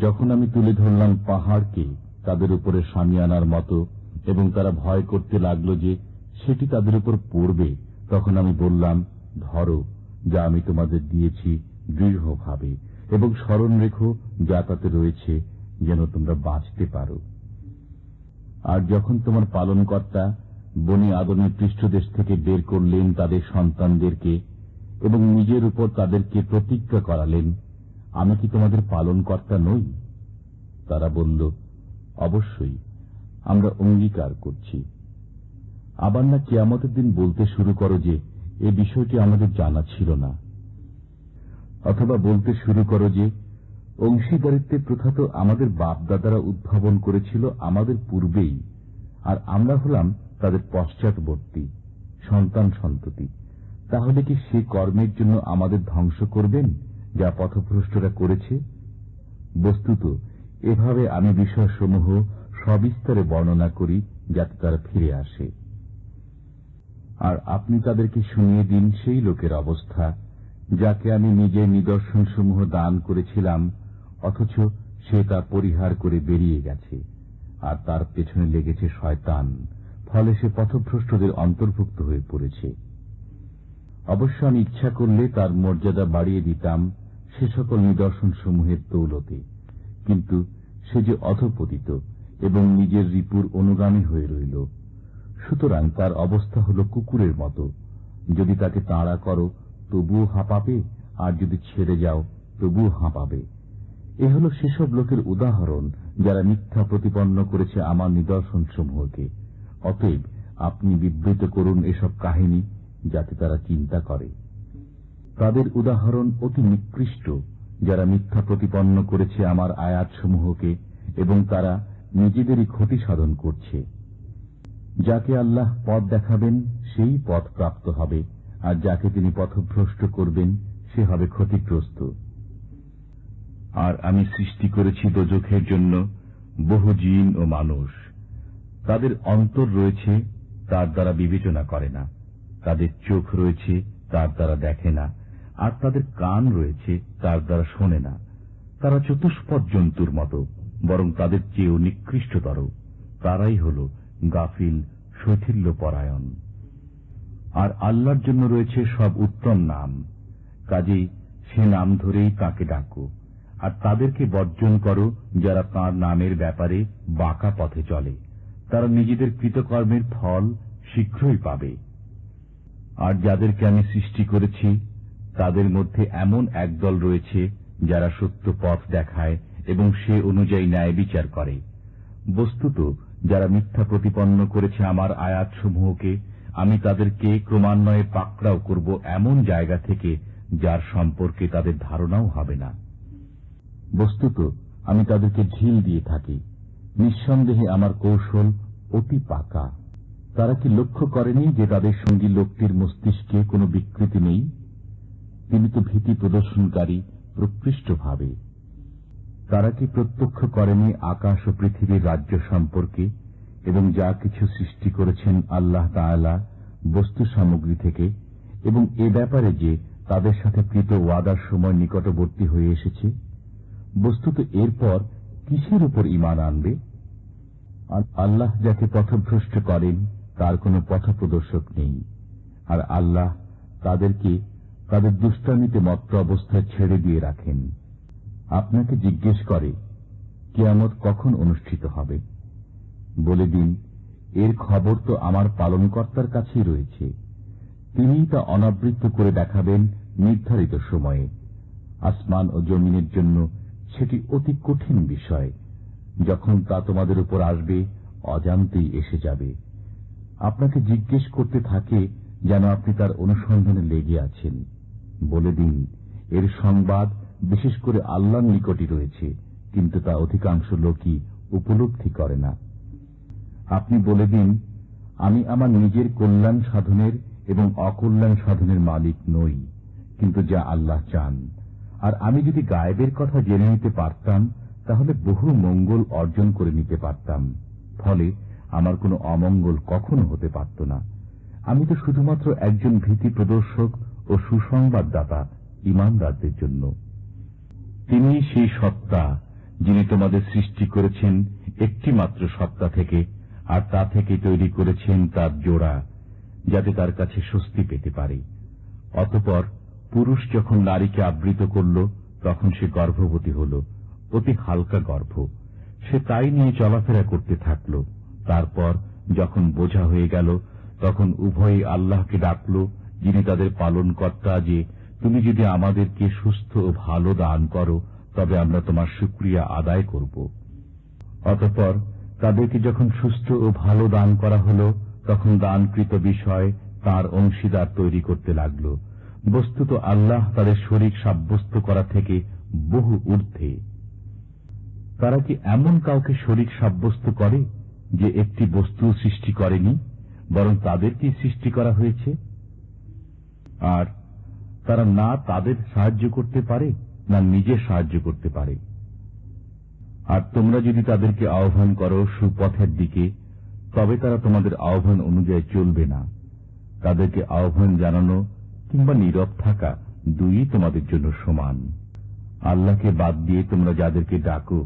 A: যখন আমি তুলে ধরলাম পাহাড়কে তাদের উপরে শামিয়ানার মতো এবং তারা ভয় করতে লাগল যে সেটি তাদের উপর পড়বে, তখন আমি বললাম, ধরো যা আমি তোমাদের দিয়েছি দৃঢ়ভাবে এবং স্মরণ রেখো যা তাতে রয়েছে, যেন তোমরা বাঁচতে পারো। আর যখন তোমার পালনকর্তা বনি আদমের পৃষ্ঠদেশ থেকে বের করলেন তাদের সন্তানদেরকে এবং নিজের উপর তাদেরকে প্রতিজ্ঞা করালেন, আমি কি তোমাদের পালনকর্তা নই? তারা বলল, অবশ্যই আমরা অঙ্গীকার করছি। আবার না কিয়ামতের দিন বলতে শুরু করো যে এ বিষয়টি আমাদের জানা ছিল না, অথবা বলতে শুরু করো যে অংশীদারিত্বের প্রথা তো আমাদের বাপ দাদারা উদ্ভাবন করেছিল আমাদের পূর্বেই, আর আমরা হলাম তাদের পশ্চাৎবর্তী সন্তান সন্ততি। তাহলে কি সে কর্মের জন্য আমাদের ধ্বংস করবেন যা পথভ্রষ্টরা করেছে? বস্তুত এভাবে আমি বিষয়সমূহ সবিস্তারে বর্ণনা করি যাতে তারা ফিরে আসে। আর আপনি তাদেরকে শুনিয়ে দিন সেই লোকের অবস্থা যাকে আমি নিজের নিদর্শনসমূহ দান করেছিলাম, অথচ সে তা পরিহার করে বেরিয়ে গেছে আর তার পেছনে লেগেছে শয়তান, ফলে সে পথভ্রষ্টদের অন্তর্ভুক্ত হয়ে পড়েছে। অবশ্য আমি ইচ্ছা করলে তার মর্যাদা বাড়িয়ে দিতাম সে সকল নিদর্শনসমূহের দৌলতে, কিন্তু সে যে অধঃপতিত এবং নিজের রিপুর অনুগামী হয়ে রইল। সুতরাং তার অবস্থা হল কুকুরের মতো, যদি তাকে তাড়া করো তবুও হাঁপাবে, আর যদি ছেড়ে যাও তবুও হাঁপাবে। এ হল সেসব লোকের উদাহরণ যারা মিথ্যা প্রতিপন্ন করেছে আমার নিদর্শনসমূহকে। অতএব আপনি বিবৃত করুন এসব কাহিনী যাতে তারা চিন্তা করে। তাদের উদাহরণ অতি নিকৃষ্ট যারা মিথ্যা প্রতিপন্ন করেছে আমার আয়াতসমূহকে এবং তারা নিজেদেরই ক্ষতি সাধন করছে। যাকে আল্লাহ পথ দেখাবেন সেই পথ প্রাপ্ত হবে, আর যাকে তিনি পথভ্রষ্ট করবেন সে হবে ক্ষতিগ্রস্ত। আর আমি সৃষ্টি করেছি দোজখের জন্য বহু জিন ও মানুষ। তাদের অন্তর রয়েছে, তার দ্বারা বিবেচনা করে না, তাদের চোখ রয়েছে, তার দ্বারা দেখে না, আর তাদের কান রয়েছে, তার দ্বারা শোনে না। তারা চতুষ্পদ জন্তুর মতো, বরং তাদের চেয়েও নিকৃষ্টতর। তারাই হল গাফিল, শৈথিল্য পরায়ণ। আর আল্লাহর জন্য রয়েছে সব উত্তম নাম, কাজেই সে নাম ধরেই তাকে ডাকো। আর তাদেরকে বর্জন করো যারা তাঁর নামের ব্যাপারে বাঁকা পথে চলে। তারা নিজেদের কৃতকর্মের ফল শীঘ্রই পাবে। আর যাদেরকে আমি সৃষ্টি করেছি তাদের মধ্যে এমন একদল রয়েছে যারা সত্য পথ দেখায় এবং সে অনুযায়ী ন্যায় বিচার করে। বস্তুত যারা মিথ্যা প্রতিপন্ন করেছে আমার আয়াতসমূহকে, আমি তাদেরকে ক্রমান্বয়ে পাকড়াও করব এমন জায়গা থেকে যার সম্পর্কে তাদের ধারণাও হবে না। বস্তুত আমি তাদেরকে ঢিল দিয়ে থাকি। নিঃসন্দেহে আমার কৌশল অতি পাকা।
B: তারা কি লক্ষ্য করেনি যে তাদের সঙ্গী লোকটির মস্তিষ্কে কোনো বিকৃতি নেই? তিনি তো ভীতি প্রদর্শনকারী প্রকৃষ্টভাবে। তারা কি প্রত্যক্ষ করেনি আকাশ ও পৃথিবীর রাজ্য সম্পর্কে এবং যা কিছু সৃষ্টি করেছেন আল্লাহ তাআলা বস্তু সামগ্রী থেকে, এবং এ ব্যাপারে যে তাদের সাথে কৃত ওয়াদার সময় নিকটবর্তী হয়ে এসেছে? বস্তুত এরপর কিসের উপর ঈমান আনবে? আল্লাহ যাকে পথভ্রষ্ট করেন তার কোনো পথপ্রদর্শক নেই, আর আল্লাহ তাদেরকে তাদের দুষ্টামিতে মত্ত অবস্থায় ছেড়ে দিয়ে রাখেন। আপনাকে জিজ্ঞেস করে, কিয়ামত কখন অনুষ্ঠিত হবে? বলে দিন, এর খবর তো আমার পালনকর্তার কাছেই রয়েছে। তিনিই তা অনাবৃত করে দেখাবেন নির্ধারিত সময়ে। আসমান ও জমিনের জন্য সেটি অতি কঠিন বিষয়। যখন তা তোমাদের উপর আসবে, অজান্তেই এসে যাবে। আপনাকে জিজ্ঞেস করতে থাকে যেন আপনি তার অনুসন্ধানে লেগে আছেন। বলে দিন, এর সংবাদ বিশেষ করে আল্লাহর নিকটই রয়েছে, কিন্তু তা অধিকাংশ লোকই উপলব্ধি করে না। আপনি বলে দিন, আমি আমার নিজের কল্যাণ সাধনের এবং অকল্যাণ সাধনের মালিক নই, কিন্তু যা আল্লাহ চান। আর আমি যদি গায়েবের কথা জেনে নিতে পারতাম, তাহলে বহু মঙ্গল অর্জন করে নিতে পারতাম। ফলে আমার কোনো অমঙ্গল কখনো হতে পারত না। আমি তো শুধুমাত্র একজন ভীতি প্রদর্শক ও সুসংবাদদাতা ঈমানদারদের জন্য। তিনি সেই সত্তা যিনি তোমাদের সৃষ্টি করেছেন একটি মাত্র সত্তা থেকে, আর তা থেকে তৈরি করেছেন তার জোড়া, যাতে তার কাছে স্বস্তি পেতে পারে। অতঃপর পুরুষ যখন নারীকে আবৃত করল, তখন সে গর্ভবতী হল, অতি হালকা গর্ভ। সে তাই নিয়ে চলাফেরা করতে থাকল। তারপর যখন বোঝা হয়ে গেল, তখন উভয়ই আল্লাহকে ডাকল, যিনি তাদের পালনকর্তা, যে তুমি যদি আমাদেরকে সুস্থ ও ভালো দান করো, তবে আমরা তোমার শুকরিয়া আদায় করব। অতঃপর তাদেরকে যখন সুস্থ ও ভালো দান করা হল, তখন দানকৃত বিষয় তার অংশীদার তৈরি করতে লাগল। বস্তুত আল্লাহ তাদের শরীক সাব্যস্ত করা থেকে বহু ঊর্ধ্বে। তারা কি এমন কাউকে শরীক সাব্যস্ত করে যে একটি বস্তু সৃষ্টি করেনি, বরং তাদেরকেই সৃষ্টি করা হয়েছে? আর তারা না তাদের সাহায্য করতে পারে, না নিজে সাহায্য করতে পারে। আর তোমরা যদি তাদেরকে আহ্বান করো সুপথের দিকে, তবে তারা তোমাদের আহ্বান অনুযায়ী চলবে না। তাদেরকে আহ্বান জানানো কিংবা নীরব থাকা দুই তোমাদের জন্য সমান। আল্লাহকে বাদ দিয়ে তোমরা যাদেরকে ডাকো,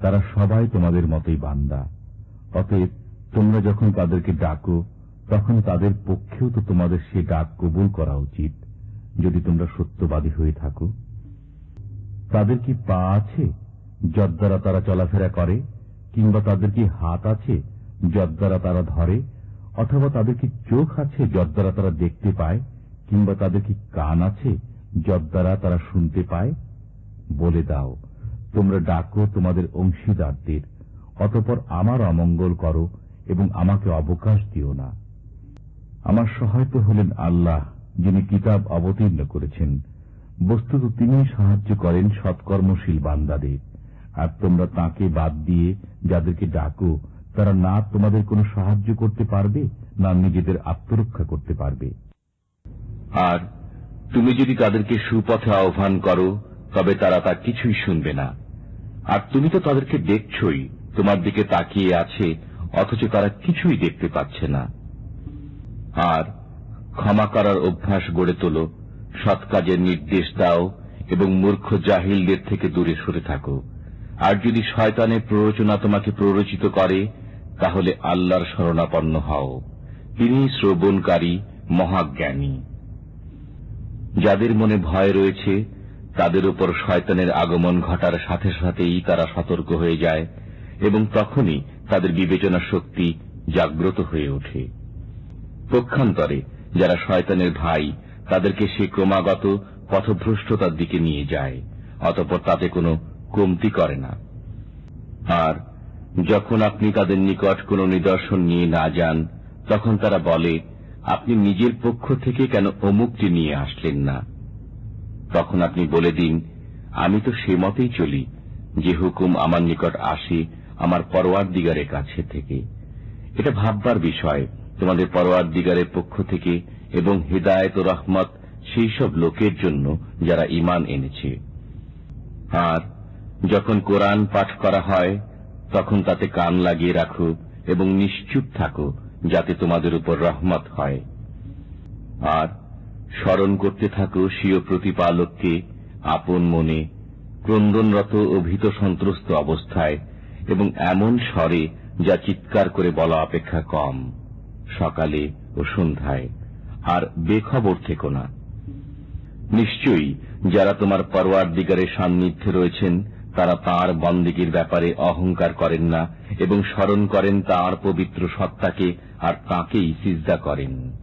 B: তারা সবাই তোমাদের মতোই বান্দা। অতএব তোমরা যখন তাদেরকে ডাকো, তখন তাদের পক্ষেও তো তোমাদের সে ডাক কবুল করা উচিত, যদি তোমরা সত্যবাদী হয়ে থাকো। তাদের কি পা আছে যদ্বারা তারা চলাফেরা করে, কিংবা তাদের কি হাত আছে যদ্বারা তারা ধরে, অথবা তাদের কি চোখ আছে যদ্বারা তারা দেখতে পায়, কিংবা তাদের কি কান আছে যদ্বারা তারা শুনতে পায়? বলে দাও, তোমরা ডাকো তোমাদের অংশীদারদের, অতঃপর আমার অমঙ্গল করো এবং আমাকে অবকাশ দিও না। আমার সহায়তা হলেন আল্লাহ, যিনি কিতাব অবতীর্ণ করেছেন। বস্তুত তিনিই সাহায্য করেন সৎকর্মশীল বান্দাদের। আর তোমরা তাঁকে বাদ দিয়ে যাদেরকে ডাকো, তারা না তোমাদের কোনো সাহায্য করতে পারবে, না নিজেদের আত্মরক্ষা করতে পারবে।
A: আর তুমি যদি তাদেরকে সুপথে আহ্বান করো, তবে তারা তা কিছুই শুনবে না। আর তুমি তো তাদেরকে দেখছই, তোমার দিকে তাকিয়ে আছে, অথচ তারা কিছুই দেখতে পাচ্ছে না। আর ক্ষমা করার অভ্যাস গড়ে তোলো, সৎ কাজের নির্দেশ দাও এবং মূর্খ জাহিলদের থেকে দূরে সরে থাকো। আর যদি শয়তানের প্ররোচনা তোমাকে প্ররোচিত করে, তাহলে আল্লাহর শরণাপন্ন হও, তিনি শ্রবণকারী মহাজ্ঞানী। যাদের মনে ভয় রয়েছে, তাদের উপর শয়তানের আগমন ঘটার সাথে সাথেই তারা সতর্ক হয়ে যায় এবং তখনই তাদের বিবেচনা শক্তি জাগ্রত হয়ে ওঠে। পক্ষান্তরে যারা শয়তানের ভাই, তাদেরকে সে ক্রমাগত পথভ্রষ্টতার দিকে নিয়ে যায়, অতঃপর তাতে কোনো কমতি করে না। আর যখন আপনি তাদের নিকট কোনো নিদর্শন নিয়ে না যান, তখন তারা বলে, আপনি নিজের পক্ষ থেকে কেন অমুকটি নিয়ে আসলেন না? তখন আপনি বলে দিন, আমি তো সে মতেই চলি যে হুকুম আমার নিকট আসে আমার পরওয়ারদিগারের কাছে থেকে। এটা ভাববার বিষয় তোমাদের পরওয়ারদিগারের পক্ষ থেকে এবং হিদায়াত ও রহমত সেই সব লোকের জন্য যারা ঈমান এনেছে। আর যখন কোরআন পাঠ করা হয় তখন তাতে কান লাগিয়ে রাখো এবং নিশ্চুপ থাকো, যাতে তোমাদের উপর রহমত হয়। আর স্মরণ করতে থাকো স্বীয় প্রতিপালককে আপন মনে, ক্রন্দনরত ও ভীত সন্ত্রস্ত অবস্থায়, এবং এমন স্বরে যা চিৎকার করে বলা অপেক্ষা কম, সকালে ও সন্ধ্যায়, আর বেখবর থেকো না। নিশ্চয়ই যারা তোমার পরওয়ারদিগারের সান্নিধ্যে রয়েছেন তারা তাঁর বন্দেগীর ব্যাপারে অহংকার করেন না এবং স্মরণ করেন তাঁর পবিত্র সত্তাকে আর তাঁকেই সিজদা করেন।